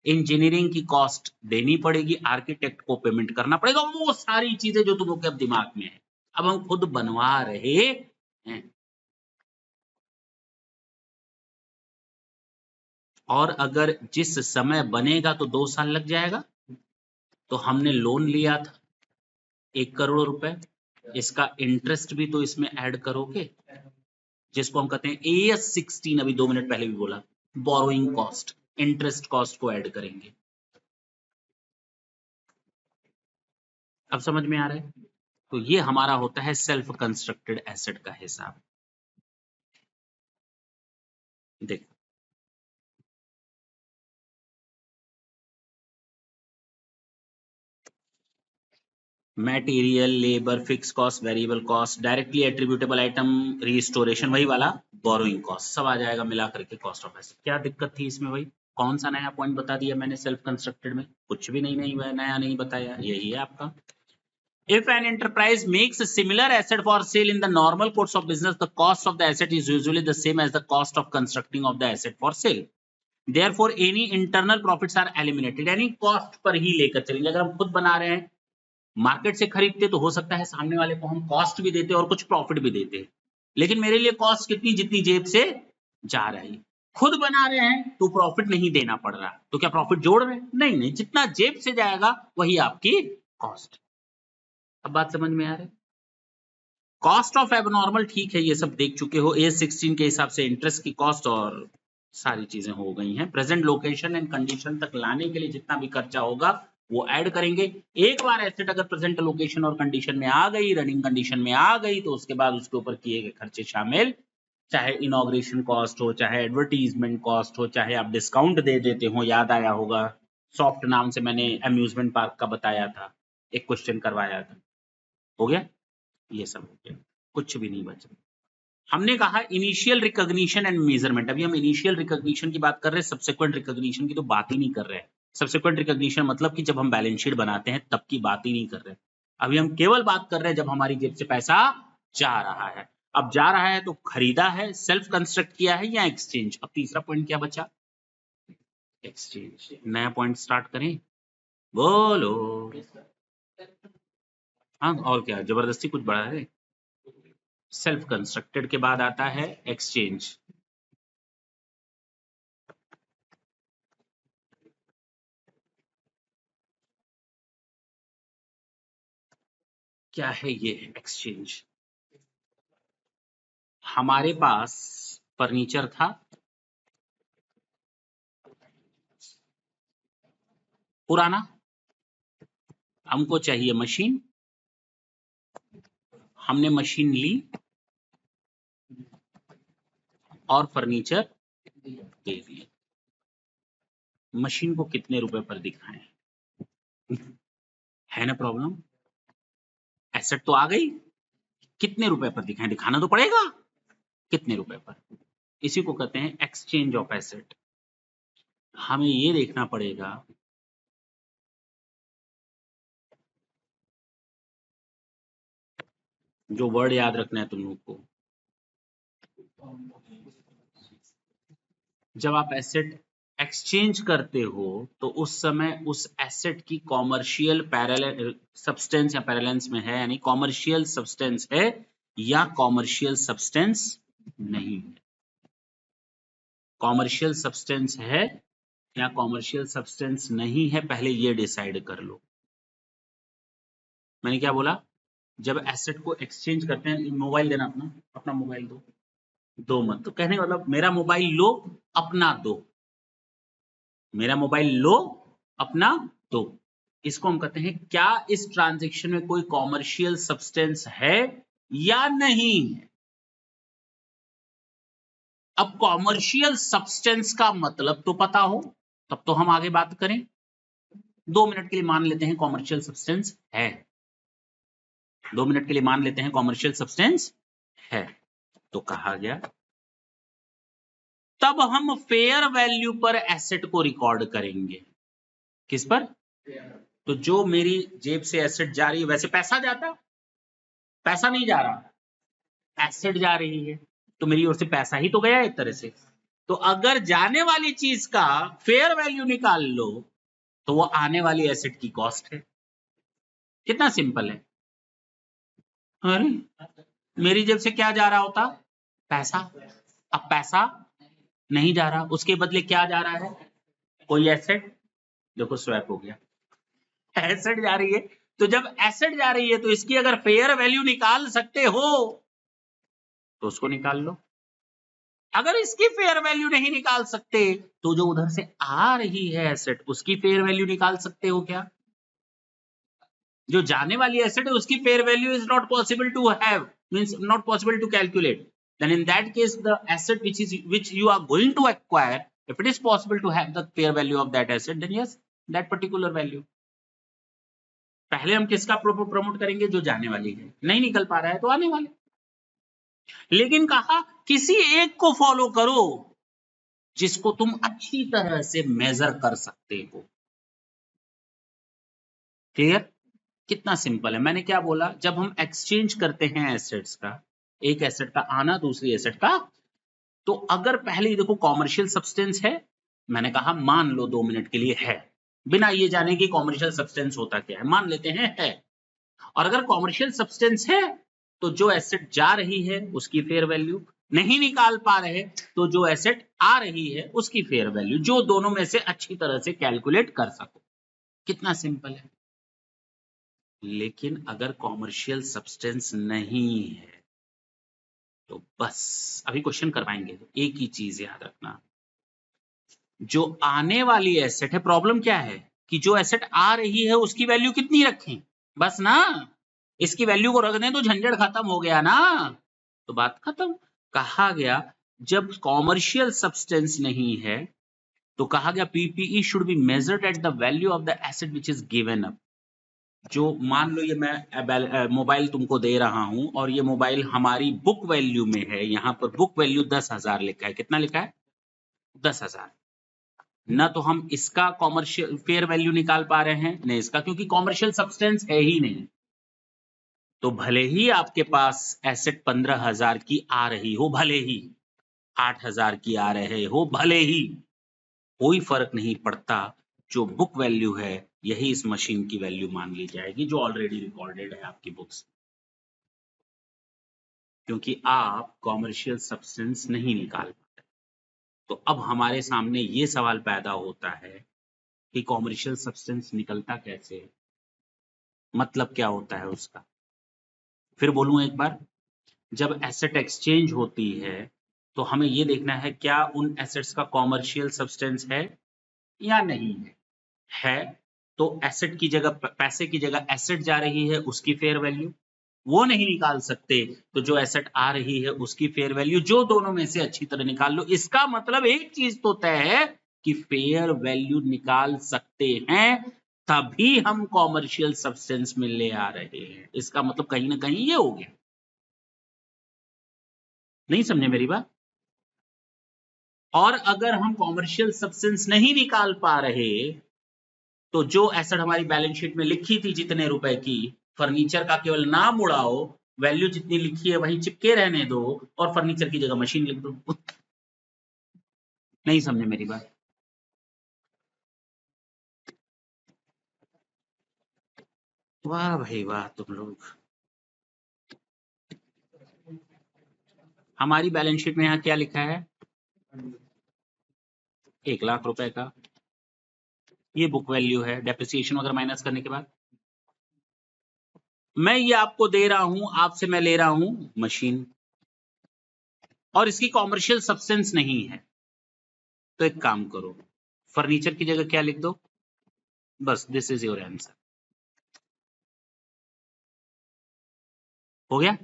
इंजीनियरिंग की कॉस्ट देनी पड़ेगी, आर्किटेक्ट को पेमेंट करना पड़ेगा, वो सारी चीजें जो तुम लोग के अब दिमाग में है। अब हम खुद बनवा रहे हैं, और अगर जिस समय बनेगा तो 2 साल लग जाएगा, तो हमने लोन लिया था 1 करोड़ रुपए, इसका इंटरेस्ट भी तो इसमें ऐड करोगे, जिसको हम कहते हैं AS 16, अभी 2 मिनट पहले भी बोला, बोरोइंग कॉस्ट, इंटरेस्ट कॉस्ट को ऐड करेंगे। अब समझ में आ रहा है? तो ये हमारा होता है सेल्फ कंस्ट्रक्टेड एसेट का हिसाब। देखो material, labour, fix cost, variable cost, directly attributable item, restoration, वही वाला बोरोइंग कॉस्ट, सब आ जाएगा मिला करके कॉस्ट ऑफ एसेट। क्या दिक्कत थी इसमें भाई? कौन सा नया पॉइंट बता दिया मैंने सेल्फ कंस्ट्रक्टेड में? कुछ भी नहीं नया नहीं बताया, यही है आपका। If an enterprise makes a similar asset for sale in the normal course of business, the cost of the asset is usually the same as the cost of constructing of the asset for sale. Therefore, any internal profits are eliminated. यानी cost per ही लेकर चलेंगे। अगर हम खुद बना रहे हैं, market से खरीदते तो हो सकता है सामने वाले को हम कॉस्ट भी देते और कुछ प्रॉफिट भी देते, लेकिन मेरे लिए कॉस्ट कितनी? जितनी जेब से जा रही। खुद बना रहे हैं तो प्रॉफिट नहीं देना पड़ रहा, तो क्या प्रॉफिट जोड़ रहे हैं? नहीं, जितना जेब से जाएगा वही आपकी कॉस्ट। अब बात समझ में आ रही है? कॉस्ट ऑफ एबनॉर्मल ठीक है, ये सब देख चुके हो, AS 16 के हिसाब से इंटरेस्ट की कॉस्ट और सारी चीजें हो गई हैं। प्रेजेंट लोकेशन एंड कंडीशन तक लाने के लिए जितना भी खर्चा होगा वो ऐड करेंगे। एक बार एसेट अगर प्रेजेंट लोकेशन और कंडीशन में आ गई, रनिंग कंडीशन में आ गई, तो उसके बाद उसके ऊपर किए गए खर्चे शामिल, चाहे इनॉग्रेशन कॉस्ट हो, चाहे एडवर्टीजमेंट कॉस्ट हो, चाहे आप डिस्काउंट दे देते हो। याद आया होगा सॉफ्ट नाम से मैंने अम्यूजमेंट पार्क का बताया था, एक क्वेश्चन करवाया था। हो गया, ये सब हो गया, कुछ भी नहीं बचा। हमने कहा इनिशियल रिकॉग्निशन एंड मेजरमेंट। अभी हम इनिशियल रिकॉग्निशन की बात कर रहे हैं, सब्सिक्वेंट रिकॉग्निशन की तो बात ही नहीं कर रहे हैं। सब्सिक्वेंट रिकॉग्निशन मतलब कि जब हम बैलेंस शीट बनाते हैं तब की बात ही नहीं कर रहे। अभी हम केवल बात कर रहे हैं जब हमारी जेब से पैसा जा रहा है। अब जा रहा है तो खरीदा है, सेल्फ कंस्ट्रक्ट किया है या एक्सचेंज। अब तीसरा पॉइंट क्या बचा? एक्सचेंज। नया पॉइंट स्टार्ट करें, बोलो। हाँ, और क्या जबरदस्ती कुछ बढ़ा है? सेल्फ कंस्ट्रक्टेड के बाद आता है एक्सचेंज। क्या है ये एक्सचेंज? हमारे पास फर्नीचर था, पुराना, हमको चाहिए मशीन, हमने मशीन ली और फर्नीचर दे दिए। मशीन को कितने रुपए पर दिखाएं? है ना प्रॉब्लम? एसेट तो आ गई, कितने रुपए पर दिखाएं? दिखाना तो पड़ेगा कितने रुपए पर। इसी को कहते हैं एक्सचेंज ऑफ एसेट। हमें ये देखना पड़ेगा जो वर्ड याद रखना है तुम लोग को। जब आप एसेट एक्सचेंज करते हो तो उस समय उस एसेट की कॉमर्शियल पैरेलल सब्सटेंस या पैरेलेंस में है, यानी कॉमर्शियल सब्सटेंस है या कॉमर्शियल सब्सटेंस नहीं है। कॉमर्शियल सब्सटेंस है या कॉमर्शियल सब्सटेंस नहीं है, पहले ये डिसाइड कर लो। मैंने क्या बोला? जब एसेट को एक्सचेंज करते हैं, मोबाइल देना, अपना अपना मोबाइल दो। दो मत, तो कहने का मतलब मेरा मोबाइल लो, अपना दो। मेरा मोबाइल लो, अपना दो। इसको हम कहते हैं क्या इस ट्रांजैक्शन में कोई कॉमर्शियल सब्सटेंस है या नहीं है। अब कॉमर्शियल सब्सटेंस का मतलब तो पता हो तब तो हम आगे बात करें। 2 मिनट के लिए मान लेते हैं कॉमर्शियल सब्सटेंस है। 2 मिनट के लिए मान लेते हैं कॉमर्शियल सब्सटेंस है, तो कहा गया तब हम फेयर वैल्यू पर एसेट को रिकॉर्ड करेंगे। किस पर? तो जो मेरी जेब से एसेट जा रही है, वैसे पैसा जाता, पैसा नहीं जा रहा, एसेट जा रही है, तो मेरी ओर से पैसा ही तो गया एक तरह से। तो अगर जाने वाली चीज का फेयर वैल्यू निकाल लो तो वो आने वाली एसेट की कॉस्ट है। कितना सिंपल है। अरे मेरी जेब से क्या जा रहा होता? पैसा। अब पैसा नहीं जा रहा, उसके बदले क्या जा रहा है? कोई एसेट। देखो स्वैप हो गया, एसेट जा रही है। तो जब एसेट जा रही है तो इसकी अगर फेयर वैल्यू निकाल सकते हो तो उसको निकाल लो। अगर इसकी फेयर वैल्यू नहीं निकाल सकते तो जो उधर से आ रही है एसेट, उसकी फेयर वैल्यू निकाल सकते हो क्या? जो जाने वाली एसेट है उसकी fair value is not possible to have, means not possible to calculate. then in that case the asset which you are going to acquire, if it is possible to have the fair value of that asset, then yes, that particular value। पहले हम किसका promote करेंगे? जो जाने वाली है, नहीं निकल पा रहा है तो आने वाले। लेकिन कहा किसी एक को फॉलो करो जिसको तुम अच्छी तरह से मेजर कर सकते हो। क्लियर? कितना सिंपल है। मैंने क्या बोला? जब हम एक्सचेंज करते हैं एसेट्स का, एक एसेट का आना दूसरी एसेट का, तो अगर पहले देखो कॉमर्शियल सब्सटेंस है, मैंने कहा मान लो 2 मिनट के लिए है, बिना ये जाने कि कॉमर्शियल सब्सटेंस होता क्या है, मान लेते हैं है। और अगर कॉमर्शियल सब्सटेंस है तो जो एसेट जा रही है उसकी फेयर वैल्यू, नहीं निकाल पा रहे तो जो एसेट आ रही है उसकी फेयर वैल्यू, जो दोनों में से अच्छी तरह से कैलकुलेट कर सको। कितना सिंपल है। लेकिन अगर कॉमर्शियल सब्सटेंस नहीं है तो बस, अभी क्वेश्चन करवाएंगे तो एक ही चीज याद रखना, जो आने वाली एसेट है, प्रॉब्लम क्या है कि जो एसेट आ रही है उसकी वैल्यू कितनी रखें, बस ना, इसकी वैल्यू को रख दें तो झंझट खत्म हो गया ना, तो बात खत्म। कहा गया जब कॉमर्शियल सब्सटेंस नहीं है तो कहा गया PPE should be measured at the value of the asset which is given up. जो मान लो ये मैं मोबाइल तुमको दे रहा हूं और ये मोबाइल हमारी बुक वैल्यू में है, यहां पर बुक वैल्यू 10,000 लिखा है, कितना लिखा है 10,000। ना तो हम इसका कॉमर्शियल फेयर वैल्यू निकाल पा रहे हैं न इसका, क्योंकि कॉमर्शियल सब्सटेंस है ही नहीं। तो भले ही आपके पास एसेट 15,000 की आ रही हो, भले ही 8,000 की आ रहे हो, भले ही, कोई फर्क नहीं पड़ता। जो बुक वैल्यू है यही इस मशीन की वैल्यू मान ली जाएगी जो ऑलरेडी रिकॉर्डेड है आपकी बुक्स, क्योंकि आप कॉमर्शियल सब्सटेंस नहीं निकाल पाते। तो अब हमारे सामने ये सवाल पैदा होता है कि कॉमर्शियल सब्सटेंस निकलता कैसे, मतलब क्या होता है उसका। फिर बोलूं एक बार, जब एसेट एक्सचेंज होती है तो हमें ये देखना है क्या उन एसेट्स का कॉमर्शियल सब्सटेंस है या नहीं है। है तो एसेट की जगह, पैसे की जगह एसेट जा रही है, उसकी फेयर वैल्यू वो नहीं निकाल सकते, तो जो एसेट आ रही है उसकी फेयर वैल्यू, जो दोनों में से अच्छी तरह निकाल लो। इसका मतलब एक चीज तो तय है कि फेयर वैल्यू निकाल सकते हैं तभी हम कॉमर्शियल सब्सटेंस में ले आ रहे हैं। इसका मतलब कहीं ना कहीं ये हो गया। नहीं समझे मेरी बात। और अगर हम कॉमर्शियल सब्सटेंस नहीं निकाल पा रहे तो जो एसेट हमारी बैलेंस शीट में लिखी थी जितने रुपए की, फर्नीचर का केवल नाम उड़ाओ, वैल्यू जितनी लिखी है वहीं चिपके रहने दो और फर्नीचर की जगह मशीन लिख दो। नहीं समझे मेरी बात। वाह भाई वाह, तुम लोग। हमारी बैलेंस शीट में यहाँ क्या लिखा है, 1,00,000 रुपए का, ये बुक वैल्यू है डेप्रिसिएशन वगैरह माइनस करने के बाद। मैं ये आपको दे रहा हूं, आपसे मैं ले रहा हूं मशीन, और इसकी कॉमर्शियल सब्सटेंस नहीं है। तो एक काम करो, फर्नीचर की जगह क्या लिख दो, बस दिस इज योर आंसर। हो गया।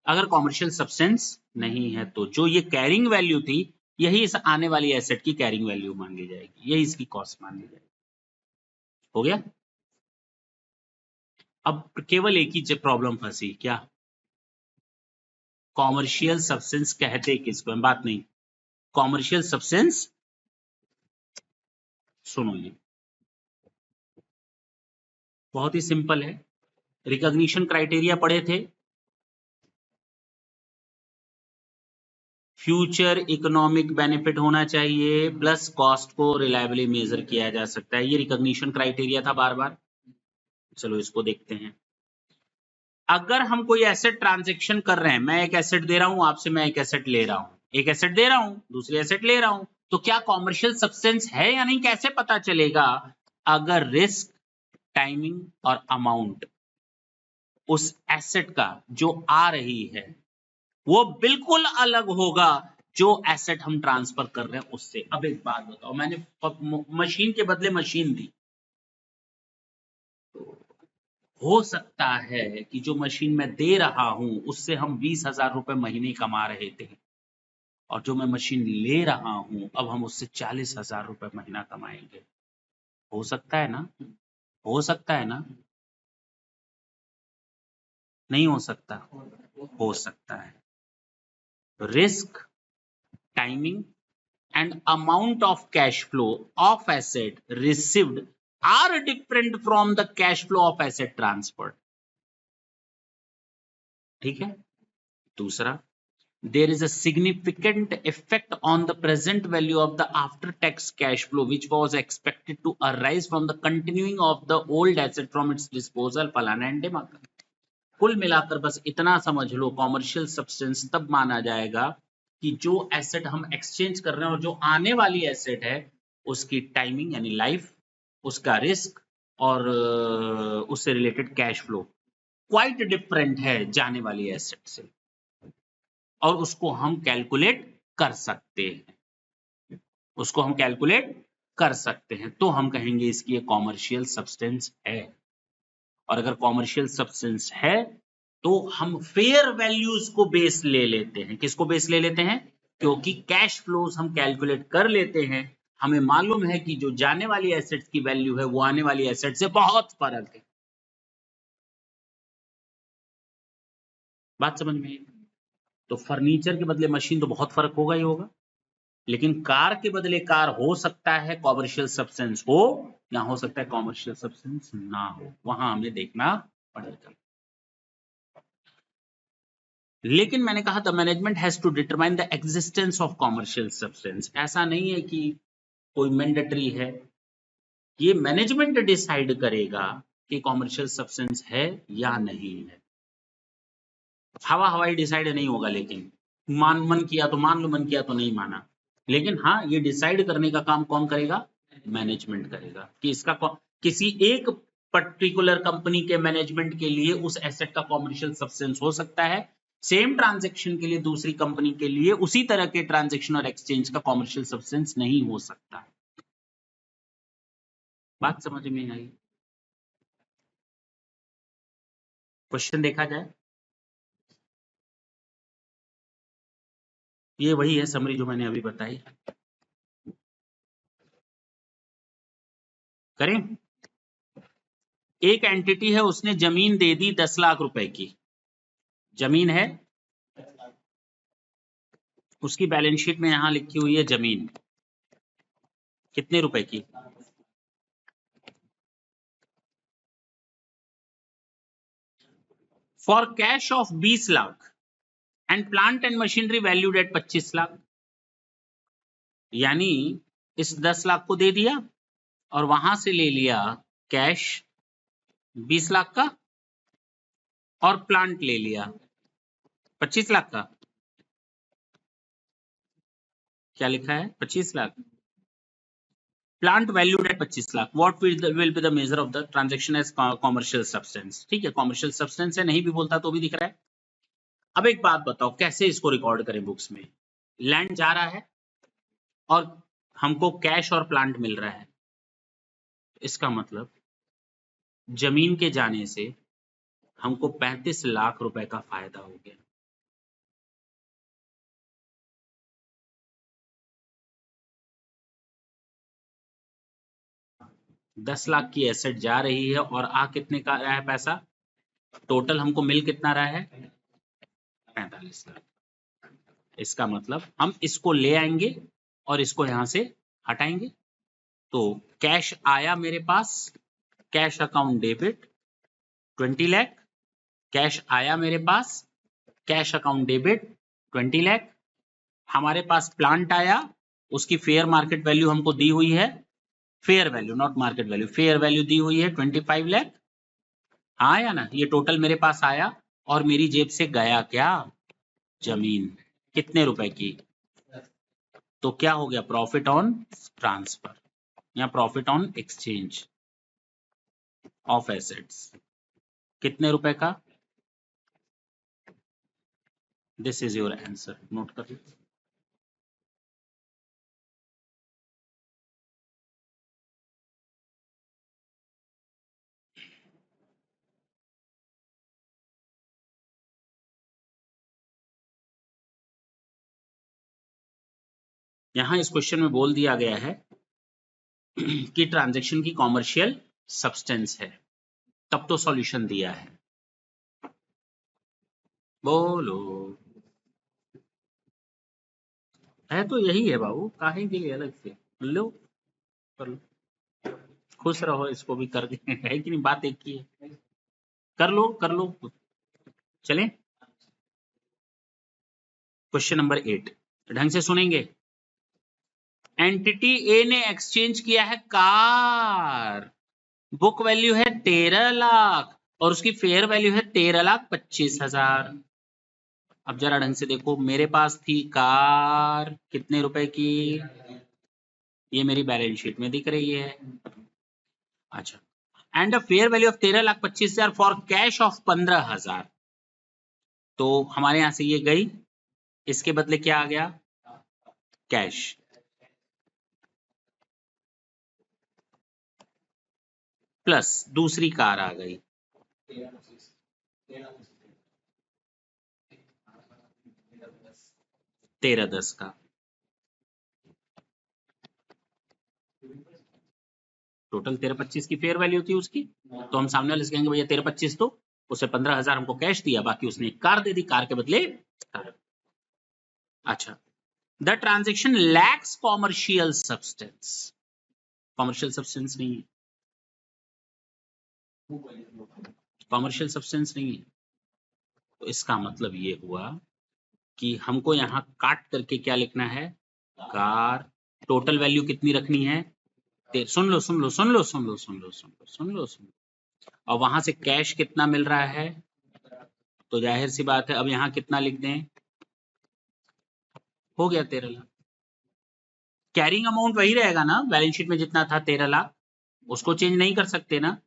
अगर कॉमर्शियल सब्सटेंस नहीं है तो जो ये कैरिंग वैल्यू थी यही इस आने वाली एसेट की कैरिंग वैल्यू मान ली जाएगी, यही इसकी कॉस्ट मान ली जाएगी। हो गया। अब केवल एक ही प्रॉब्लम फंसी, क्या, कॉमर्शियल सब्सटेंस कहते किसको, बात नहीं, कॉमर्शियल सब्सटेंस, सुनो ये बहुत ही सिंपल है। रिकॉग्निशन क्राइटेरिया पढ़े थे, फ्यूचर इकोनॉमिक बेनिफिट होना चाहिए प्लस कॉस्ट को रिलायबली मेजर किया जा सकता है, ये रिकॉग्निशन क्राइटेरिया था बार बार। चलो इसको देखते हैं। अगर हम कोई एसेट ट्रांजैक्शन कर रहे हैं, मैं एक एसेट दे रहा हूं आपसे, मैं एक एसेट ले रहा हूं, एक एसेट दे रहा हूं दूसरी एसेट ले रहा हूं, तो क्या कॉमर्शियल सब्सटेंस है या नहीं कैसे पता चलेगा, अगर रिस्क, टाइमिंग और अमाउंट उस एसेट का जो आ रही है वो बिल्कुल अलग होगा जो एसेट हम ट्रांसफर कर रहे हैं उससे। अब एक बात बताओ, मैंने मशीन के बदले मशीन दी, हो सकता है कि जो मशीन मैं दे रहा हूं उससे हम 20,000 रुपए महीने कमा रहे थे, और जो मैं मशीन ले रहा हूं अब हम उससे 40,000 रुपए महीना कमाएंगे। हो सकता है ना, हो सकता है ना, नहीं हो सकता, हो सकता है। Risk, timing and amount of cash flow of asset received are different from the cash flow of asset transferred. ठीक है। दूसरा, there is a significant effect on the present value of the after tax cash flow which was expected to arise from the continuing of the old asset from its disposal, फलाना and ढिमाका। कुल मिलाकर बस इतना समझ लो, commercial substance तब माना जाएगा कि जो एसेट हम एक्सचेंज कर रहे हैं और जो आने वाली एसेट है उसकी टाइमिंग यानी लाइफ, उसका रिस्क और उससे related cash flow quite different है जाने वाली एसेट से, और उसको हम कैलकुलेट कर सकते हैं। उसको हम कैलकुलेट कर सकते हैं, तो हम कहेंगे इसकी एक कॉमर्शियल सब्सटेंस है। और अगर कॉमर्शियल सब्सटेंस है तो हम फेयर वैल्यूज को बेस ले लेते हैं। किसको बेस ले लेते हैं? क्योंकि कैश फ्लोज हम कैलकुलेट कर लेते हैं, हमें मालूम है कि जो जाने वाली एसेट्स की वैल्यू है वो आने वाली एसेट से बहुत फर्क है। बात समझ में? तो फर्नीचर के बदले मशीन तो बहुत फर्क होगा ही होगा, लेकिन कार के बदले कार हो सकता है कॉमर्शियल सब्सटेंस हो, या हो सकता है कॉमर्शियल सब्सटेंस ना हो, वहां हमें देखना पड़ेगा। लेकिन मैंने कहा the management has to determine the existence of commercial substance. ऐसा नहीं है कि कोई मैंडेटरी है, ये मैनेजमेंट डिसाइड करेगा कि कॉमर्शियल सब्सटेंस है या नहीं है। हवा हवाई डिसाइड नहीं होगा, लेकिन मन किया तो मान लो, मन किया तो नहीं माना। लेकिन हाँ, ये डिसाइड करने का काम कौन करेगा? मैनेजमेंट करेगा कि इसका किसी एक पर्टिकुलर कंपनी के मैनेजमेंट के लिए उस एसेट का कॉमर्शियल सब्सटेंस हो सकता है, सेम ट्रांजैक्शन के लिए दूसरी कंपनी के लिए उसी तरह के ट्रांजैक्शन और एक्सचेंज का कॉमर्शियल सब्सटेंस नहीं हो सकता। बात समझ में आई? क्वेश्चन देखा जाए, ये वही है समरी जो मैंने अभी बताई। करें? एक एंटिटी है, उसने जमीन दे दी 10 लाख रुपए की जमीन है, उसकी बैलेंस शीट में यहां लिखी हुई है जमीन कितने रुपए की? For cash of 20 lakh and plant and machinery valued at 25 lakh. यानी इस 10 लाख को दे दिया और वहां से ले लिया कैश 20 लाख का और प्लांट ले लिया 25 लाख का। क्या लिखा है? 25 lakh. Plant valued at 25 lakh. What will be the measure of the transaction as commercial substance? ठीक है, कॉमर्शियल सब्सटेंस है, नहीं भी बोलता तो भी दिख रहा है। अब एक बात बताओ, कैसे इसको रिकॉर्ड करें बुक्स में? लैंड जा रहा है और हमको कैश और प्लांट मिल रहा है, इसका मतलब जमीन के जाने से हमको 35 लाख रुपए का फायदा हो गया। दस लाख की एसेट जा रही है और आ कितने का रहा है पैसा? टोटल हमको मिल कितना रहा है? 45 लाख। इसका मतलब हम इसको ले आएंगे और इसको यहां से हटाएंगे। तो कैश आया मेरे पास, cash account debit 20 lakh. Cash आया मेरे पास, कैश अकाउंट डेबिट 20 लाख। हमारे पास प्लांट आया, उसकी फेयर मार्केट वैल्यू हमको दी हुई है, fair value not market value, fair value दी हुई है 25 लाख। हाँ या ना? ये टोटल मेरे पास आया और मेरी जेब से गया क्या? जमीन। कितने रुपए की? तो क्या हो गया? प्रॉफिट ऑन ट्रांसफर या profit on exchange of assets. कितने रुपए का? This is your answer, note कर लो। यहां इस क्वेश्चन में बोल दिया गया है कि ट्रांजैक्शन की कॉमर्शियल सब्सटेंस है, तब तो सॉल्यूशन दिया है। बोलो। है तो यही है बाबू, काहे के लिए अलग से? लो, कर लो, खुश रहो, इसको भी कर दे है कि नहीं? बात एक ही है, कर लो कर लो। चलें क्वेश्चन नंबर 8, ढंग से सुनेंगे। एंटिटी ए ने एक्सचेंज किया है कार, बुक वैल्यू है 13 लाख और उसकी फेयर वैल्यू है 13,25,000। अब जरा ढंग से देखो, मेरे पास थी कार कितने रुपए की? ये मेरी बैलेंस शीट में दिख रही है। अच्छा, and a fair value of 13,25,000 for cash of 15,000। तो हमारे यहां से ये गई, इसके बदले क्या आ गया? कैश। प्लस दूसरी कार आ गई 1310 का, टोटल 1325 की फेयर वैल्यू थी उसकी। तो हम सामने वाले से कहेंगे भैया 1325 तो उसे 15,000 हमको कैश दिया, बाकी उसने एक कार दे दी, कार के बदले कार। अच्छा, the transaction lakhs commercial substance, commercial substance नहीं है, कॉमर्शियल सब्सटेंस नहीं है। तो इसका मतलब ये हुआ कि हमको यहाँ काट करके क्या लिखना है, कार, टोटल वैल्यू कितनी रखनी है, सुन लो सुन लो सुन लो सुन लो सुन लो सुन लो सुन लो सुन लो, और वहां से कैश कितना मिल रहा है, तो जाहिर सी बात है अब यहाँ कितना लिख दें, हो गया 13 लाख। कैरिंग अमाउंट वही रहेगा ना, बैलेंस शीट में जितना था 13 लाख, उसको चेंज नहीं कर सकते ना,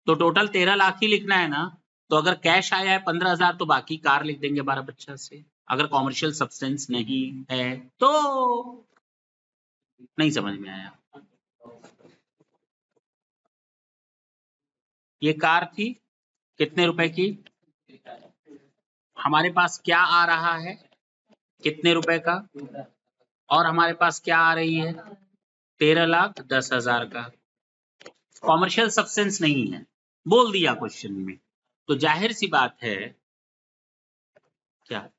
तो टोटल 13 लाख ही लिखना है ना। तो अगर कैश आया है 15,000 तो बाकी कार लिख देंगे 1250 से, अगर कॉमर्शियल सब्सटेंस नहीं है तो। नहीं समझ में आया, ये कार थी कितने रुपए की, हमारे पास क्या आ रहा है कितने रुपए का, और हमारे पास क्या आ रही है 13,10,000 का, कॉमर्शियल सब्सटेंस नहीं है, बोल दिया क्वेश्चन में। तो जाहिर सी बात है क्या,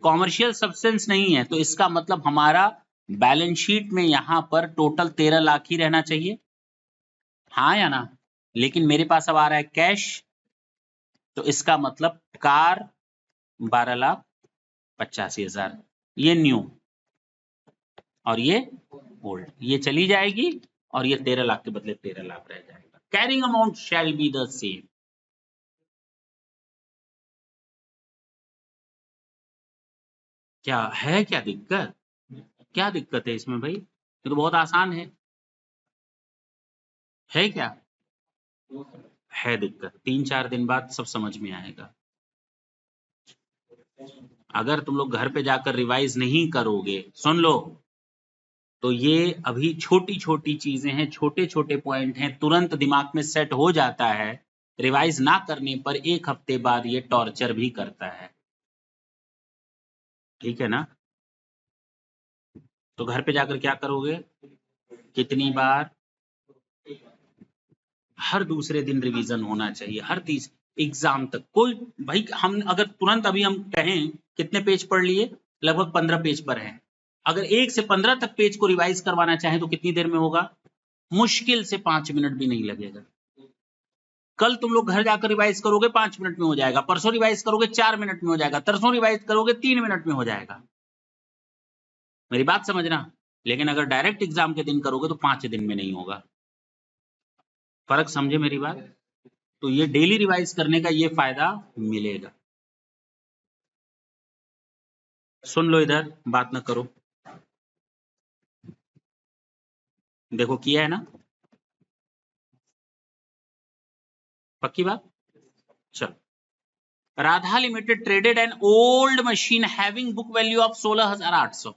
कॉमर्शियल सब्सटेंस नहीं है, तो इसका मतलब हमारा बैलेंस शीट में यहां पर टोटल 13 लाख ही रहना चाहिए, हाँ या ना। लेकिन मेरे पास अब आ रहा है कैश, तो इसका मतलब कार 12,85,000, ये न्यू और ये ओल्ड, ये चली जाएगी और ये 13 लाख के बदले 13 लाख रह जाएगा। Carrying amount shall be the same. क्या है, क्या दिक्कत, क्या दिक्कत है इसमें भाई, ये तो बहुत आसान है क्या, है दिक्कत, 3-4 दिन बाद सब समझ में आएगा। अगर तुम लोग घर पे जाकर रिवाइज नहीं करोगे, सुन लो, तो ये अभी छोटी छोटी चीजें हैं, छोटे छोटे पॉइंट हैं, तुरंत दिमाग में सेट हो जाता है, रिवाइज ना करने पर 1 हफ्ते बाद ये टॉर्चर भी करता है, ठीक है ना। तो घर पे जाकर क्या करोगे, कितनी बार, हर दूसरे दिन रिवीजन होना चाहिए, हर तीस एग्जाम तक। कोई भाई, हम अगर तुरंत अभी हम कहें कितने पेज पढ़ लिए, लगभग 15 पेज पर हैं, अगर 1 से 15 तक पेज को रिवाइज करवाना चाहें तो कितनी देर में होगा, मुश्किल से 5 मिनट भी नहीं लगेगा। कल तुम लोग घर जाकर रिवाइज करोगे 5 मिनट में हो जाएगा, परसों रिवाइज करोगे 4 मिनट में हो जाएगा, तरसों रिवाइज करोगे 3 मिनट में हो जाएगा, मेरी बात समझना। लेकिन अगर डायरेक्ट एग्जाम के दिन करोगे तो 5 दिन में नहीं होगा, फर्क समझे मेरी बात। तो ये डेली रिवाइज करने का ये फायदा मिलेगा। सुन लो इधर, बात ना करो, देखो किया है ना, पक्की बात। चलो, Radha limited traded an old machine having book value of 16,800,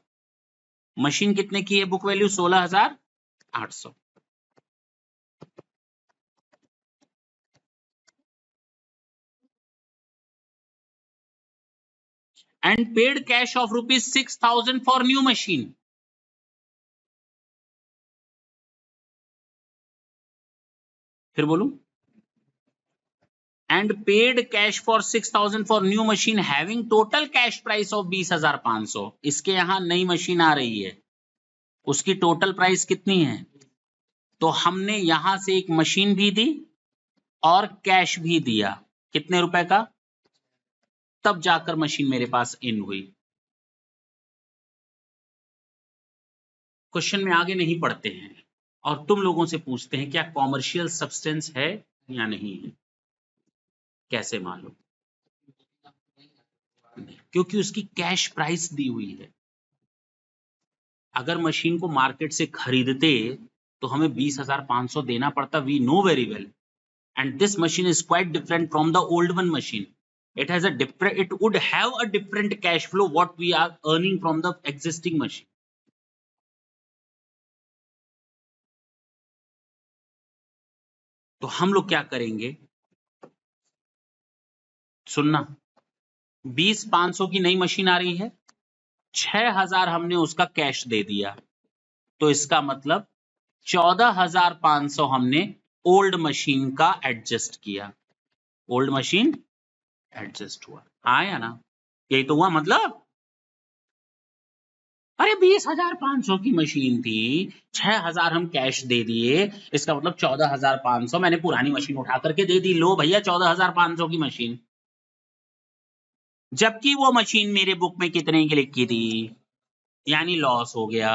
machine कितने की है book value 16,800, and paid cash of ₹6,000 for new machine. फिर बोलूं, and paid cash for 6,000 for new machine having total cash price of 20,500। इसके यहां नई machine आ रही है, उसकी टोटल प्राइस कितनी है, तो हमने यहां से एक मशीन भी दी और कैश भी दिया, कितने रुपए का, तब जाकर मशीन मेरे पास इन हुई। क्वेश्चन में आगे नहीं पढ़ते हैं और तुम लोगों से पूछते हैं क्या कॉमर्शियल सब्सटेंस है या नहीं है, कैसे मालूम, क्योंकि उसकी कैश प्राइस दी हुई है। अगर मशीन को मार्केट से खरीदते तो हमें 20,500 देना पड़ता, we know very well, and this machine is quite different from the old one machine. It has a different, it would have a different cash flow what we are earning from the existing machine. तो हम लोग क्या करेंगे, सुनना, 20,500 की नई machine आ रही है, 6,000 हमने उसका कैश दे दिया, तो इसका मतलब 14,500 हमने ओल्ड मशीन का एडजस्ट किया, ओल्ड मशीन एडजस्ट हुआ, हाँ या ना, यही तो हुआ मतलब। अरे 20,500 की मशीन थी, 6,000 हम कैश दे दिए, इसका मतलब 14,500 मैंने पुरानी मशीन उठा करके दे दी, लो भैया 14,500 की मशीन, जबकि वो मशीन मेरे बुक में कितने की लिखी थी, यानी लॉस हो गया।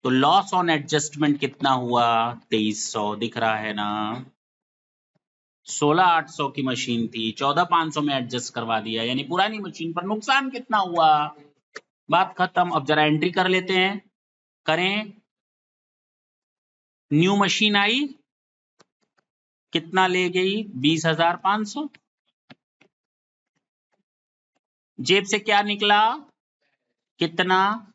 तो लॉस ऑन एडजस्टमेंट कितना हुआ, 2300 दिख रहा है ना, 16,800 की मशीन थी, 14,500 में एडजस्ट करवा दिया, यानी पुरानी मशीन पर नुकसान कितना हुआ, बात खत्म। अब जरा एंट्री कर लेते हैं, करें। न्यू मशीन आई, कितना ले गई, 20,500, जेब से क्या निकला, कितना,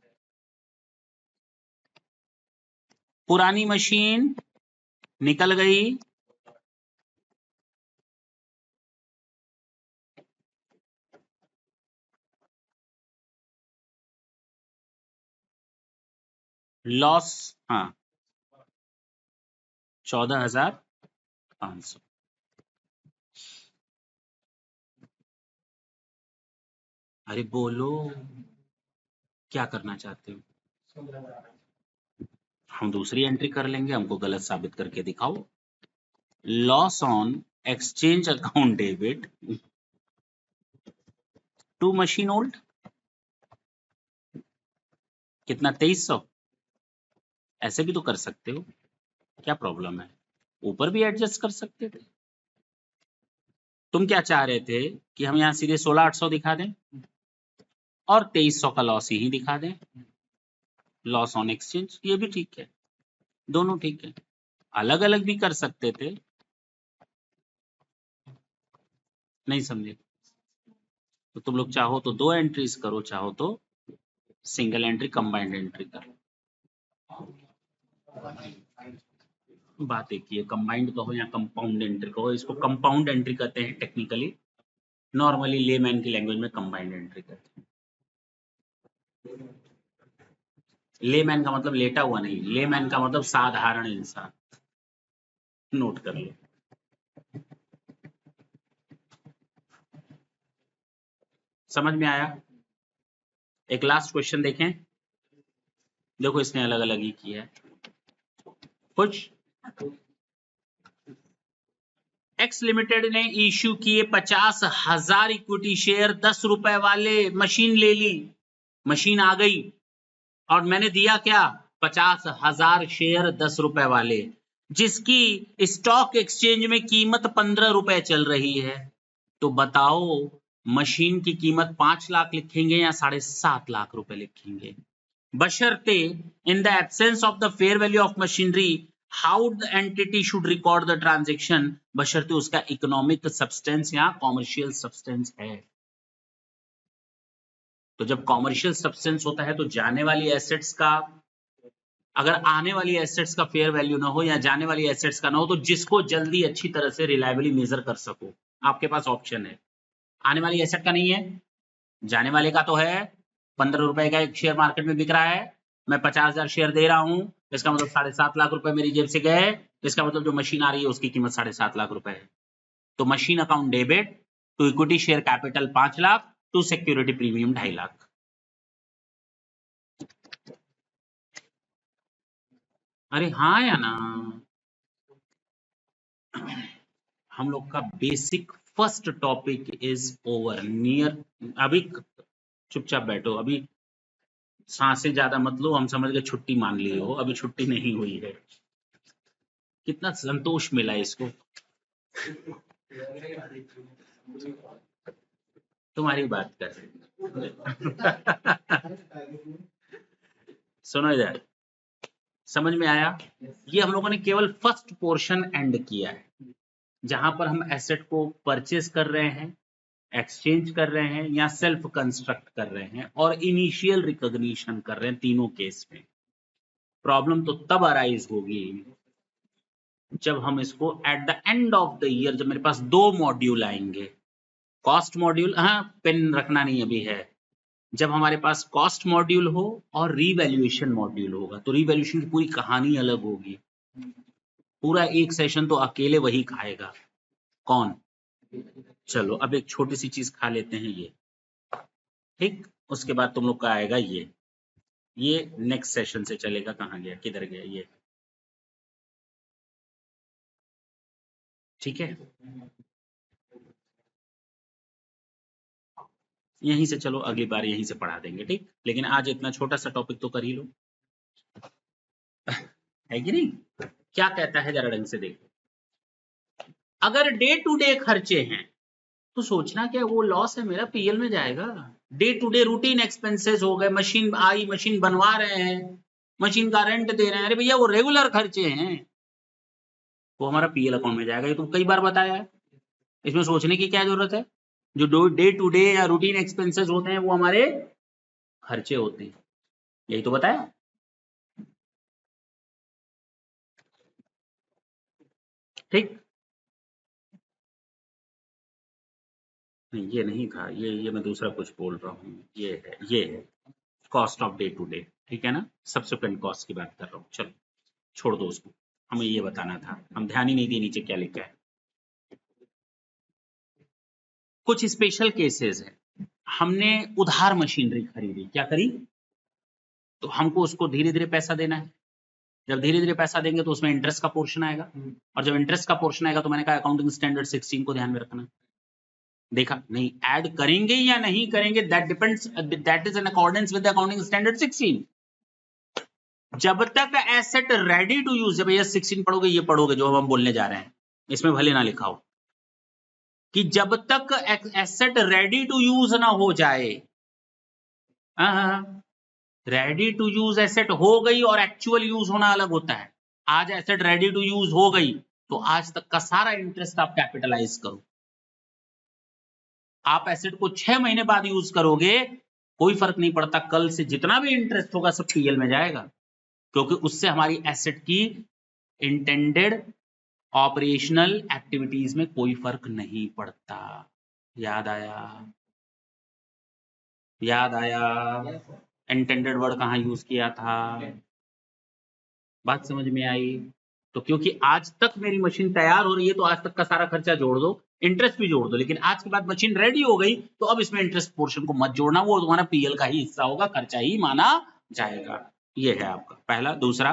पुरानी मशीन निकल गई, लॉस, हाँ 14,500। अरे बोलो, क्या करना चाहते हो, हम दूसरी एंट्री कर लेंगे, हमको गलत साबित करके दिखाओ। Loss on exchange account debit to machine old, कितना, 2300, ऐसे भी तो कर सकते हो, क्या प्रॉब्लम है, ऊपर भी एडजस्ट कर सकते थे। तुम क्या चाह रहे थे कि हम यहाँ सीधे 16,800 दिखा दें और 2300 का लॉस यही दिखा दें, लॉस ऑन एक्सचेंज, ये भी ठीक है, दोनों ठीक है, अलग अलग भी कर सकते थे, नहीं समझे, तो तुम लोग चाहो तो 2 एंट्रीज करो, चाहो तो सिंगल एंट्री कंबाइंड एंट्री करो, बात एक ही है, कंबाइंड कहो या कंपाउंड एंट्री कहो, इसको कंपाउंड एंट्री कहते हैं टेक्निकली, नॉर्मली लेमैन की लैंग्वेज में कंबाइंड एंट्री कहते हैं। लेमैन का मतलब लेटा हुआ नहीं, लेमैन का मतलब साधारण इंसान, नोट कर लो। समझ में आया। एक लास्ट क्वेश्चन देखें, देखो इसने अलग अलग ही किया है कुछ। एक्स लिमिटेड ने इश्यू किए 50,000 इक्विटी शेयर, 10 रुपए वाले, मशीन ले ली, मशीन आ गई और मैंने दिया क्या, 50,000 शेयर 10 रुपए वाले, जिसकी स्टॉक एक्सचेंज में कीमत 15 रुपए चल रही है। तो बताओ मशीन की कीमत 5 लाख लिखेंगे या 7.5 लाख रुपए लिखेंगे, बशर्ते in the absence of the fair value of machinery how the entity should record the transaction, बशर्ते उसका इकोनॉमिक सब्सटेंस या कॉमर्शियल सब्सटेंस है। तो जब कॉमर्शियल सब्सटेंस होता है तो जाने वाली एसेट्स का, अगर आने वाली एसेट्स का फेयर वैल्यू ना हो या जाने वाली एसेट्स का ना हो, तो जिसको जल्दी अच्छी तरह से रिलायबली मेजर कर सको, आपके पास ऑप्शन है, आने वाली एसेट का नहीं है, जाने वाले का तो है, 15 रुपए का एक शेयर मार्केट में बिक रहा है, मैं 50,000 शेयर दे रहा हूं, इसका मतलब 7.5 लाख रुपए मेरी जेब से गए, इसका मतलब जो मशीन आ रही है उसकी कीमत 7.5 लाख रुपए है। तो machine account debit to equity share capital 5 lakh to security premium 2.5 lakh. अरे हाँ या ना, हम लोग का basic first topic is over, near, अभी चुपचाप बैठो, अभी सांसें ज्यादा मत लो, हम समझ गए छुट्टी मान ली हो, अभी छुट्टी नहीं हुई है। कितना संतोष मिला इसको, तुम्हारी बात कर सुनो इधर, समझ में आया। ये हम लोगों ने केवल फर्स्ट पोर्शन एंड किया है, जहां पर हम एसेट को परचेज कर रहे हैं, एक्सचेंज कर रहे हैं या सेल्फ कंस्ट्रक्ट कर रहे हैं और इनिशियल रिकॉग्निशन कर रहे हैं, तीनों केस में प्रॉब्लम तो तब अराइज होगी जब हम इसको at the end of the year, जब मेरे पास 2 मॉड्यूल आएंगे, कॉस्ट मॉड्यूल, हाँ पेन रखना नहीं अभी है, जब हमारे पास कॉस्ट मॉड्यूल हो और रीवैल्यूएशन मॉड्यूल होगा, तो रीवैल्यूएशन की पूरी कहानी अलग होगी, पूरा एक सेशन तो अकेले वही खाएगा। कौन? चलो अब एक छोटी सी चीज खा लेते हैं ये, ठीक, उसके बाद तुम लोग का आएगा ये नेक्स्ट सेशन से चलेगा। कहाँ गया, किधर गया ये, ठीक है, यहीं से चलो अगली बार यहीं से पढ़ा देंगे, ठीक, लेकिन आज इतना छोटा सा टॉपिक तो कर ही लो, है कि नहीं? क्या कहता है जरा ढंग से देखो। अगर डे टू डे खर्चे हैं तो सोचना क्या वो लॉस है मेरा, पीएल में जाएगा। Day to day routine expenses हो गए, मशीन आई, मशीन बनवा रहे हैं, मशीन का रेंट दे रहे हैं, अरे भैया वो रेगुलर खर्चे हैं, वो हमारा पीएल अकाउंट में जाएगा। ये तो कई बार बताया है, इसमें सोचने की क्या जरूरत है। जो डे टू डे या रूटीन एक्सपेंसेस होते हैं वो हमारे खर्चे होते हैं, यही तो बताया। ठीक, नहीं ये नहीं था, ये मैं दूसरा कुछ बोल रहा हूँ, ये है cost of day to day, ठीक है ना, सब्सिक्वेंट कॉस्ट की बात कर रहा हूँ। चलो छोड़ दो उसको, हमें ये बताना था, हम ध्यान ही नहीं दिए नीचे क्या लिखा है। कुछ स्पेशल केसेस है, हमने उधार मशीनरी खरीदी, क्या करी, तो हमको उसको धीरे धीरे पैसा देना है, जब धीरे धीरे पैसा देंगे तो उसमें इंटरेस्ट का पोर्शन आएगा, और जब इंटरेस्ट का पोर्शन आएगा तो मैंने कहा अकाउंटिंग स्टैंडर्ड 16 को ध्यान में रखना। देखा नहीं, ऐड करेंगे या नहीं करेंगे, that depends, that is in accordance with the accounting standard 16। जब तक एसेट रेडी टू यूज, जब ये 16 पढ़ोगे, ये पढ़ोगे जो हम बोलने जा रहे हैं, इसमें भले ना लिखा हो कि जब तक एसेट रेडी टू यूज ना हो जाए, रेडी टू यूज एसेट हो गई और एक्चुअल यूज होना अलग होता है। आज एसेट रेडी टू यूज हो गई तो आज तक का सारा इंटरेस्ट आप कैपिटलाइज करो, आप एसेट को 6 महीने बाद यूज करोगे कोई फर्क नहीं पड़ता, कल से जितना भी इंटरेस्ट होगा सब पीएल में जाएगा, क्योंकि उससे हमारी एसेट की इंटेंडेड ऑपरेशनल एक्टिविटीज में कोई फर्क नहीं पड़ता। याद आया, याद आया, इंटेंडेड वर्ड कहाँ यूज किया था, बात समझ में आई? तो क्योंकि आज तक मेरी मशीन तैयार हो रही है तो आज तक का सारा खर्चा जोड़ दो, इंटरेस्ट भी जोड़ दो, लेकिन आज के बाद मशीन रेडी हो गई तो अब इसमें इंटरेस्ट पोर्शन को मत जोड़ना, वो तुम्हारा पीएल का ही हिस्सा होगा, खर्चा ही माना जाएगा। ये है आपका पहला। दूसरा,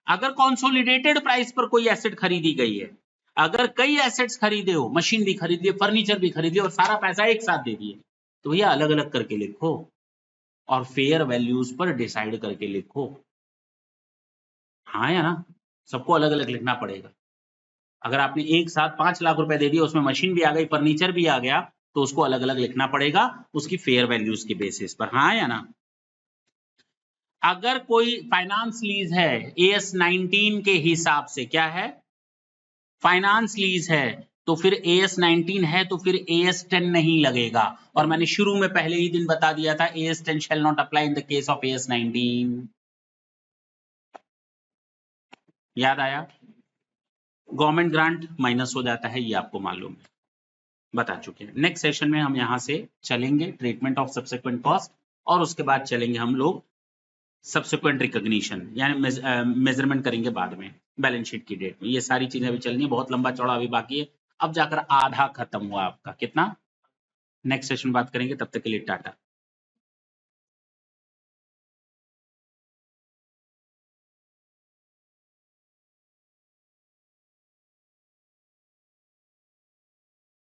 अगर कंसोलिडेटेड प्राइस पर कोई एसेट खरीदी गई है, अगर कई एसेट्स खरीदे हो, मशीन भी खरीद लिए, फर्नीचर भी खरीद लिए और सारा पैसा एक साथ दे दिए, तो भैया अलग अलग करके लिखो और फेयर वैल्यूज पर डिसाइड करके लिखो। हाँ या ना, सबको अलग अलग लिखना पड़ेगा। अगर आपने एक साथ 5 लाख रुपए दे दिए, उसमें मशीन भी आ गई, फर्नीचर भी आ गया, तो उसको अलग अलग लिखना पड़ेगा उसकी फेयर वैल्यूज के बेसिस पर। हाँ या ना? अगर कोई फाइनेंस लीज है AS 19 के हिसाब से, क्या है, फाइनेंस लीज है, तो फिर AS 19 है तो फिर AS 10 नहीं लगेगा, और मैंने शुरू में पहले ही दिन बता दिया था AS 10 shall not apply in the case of AS 19। याद आया? गवर्नमेंट ग्रांट माइनस हो जाता है, ये आपको मालूम है, बता चुके हैं। नेक्स्ट सेशन में हम यहाँ से चलेंगे ट्रीटमेंट ऑफ सब्सिक्वेंट कॉस्ट, और उसके बाद चलेंगे हम लोग सब्सिक्वेंट रिकॉग्निशन, यानी मेजरमेंट करेंगे बाद में बैलेंस शीट की डेट में। ये सारी चीजें अभी चलनी है, बहुत लंबा चौड़ा अभी बाकी है, अब जाकर आधा खत्म हुआ आपका। कितना? नेक्स्ट सेशन बात करेंगे, तब तक के लिए टाटा।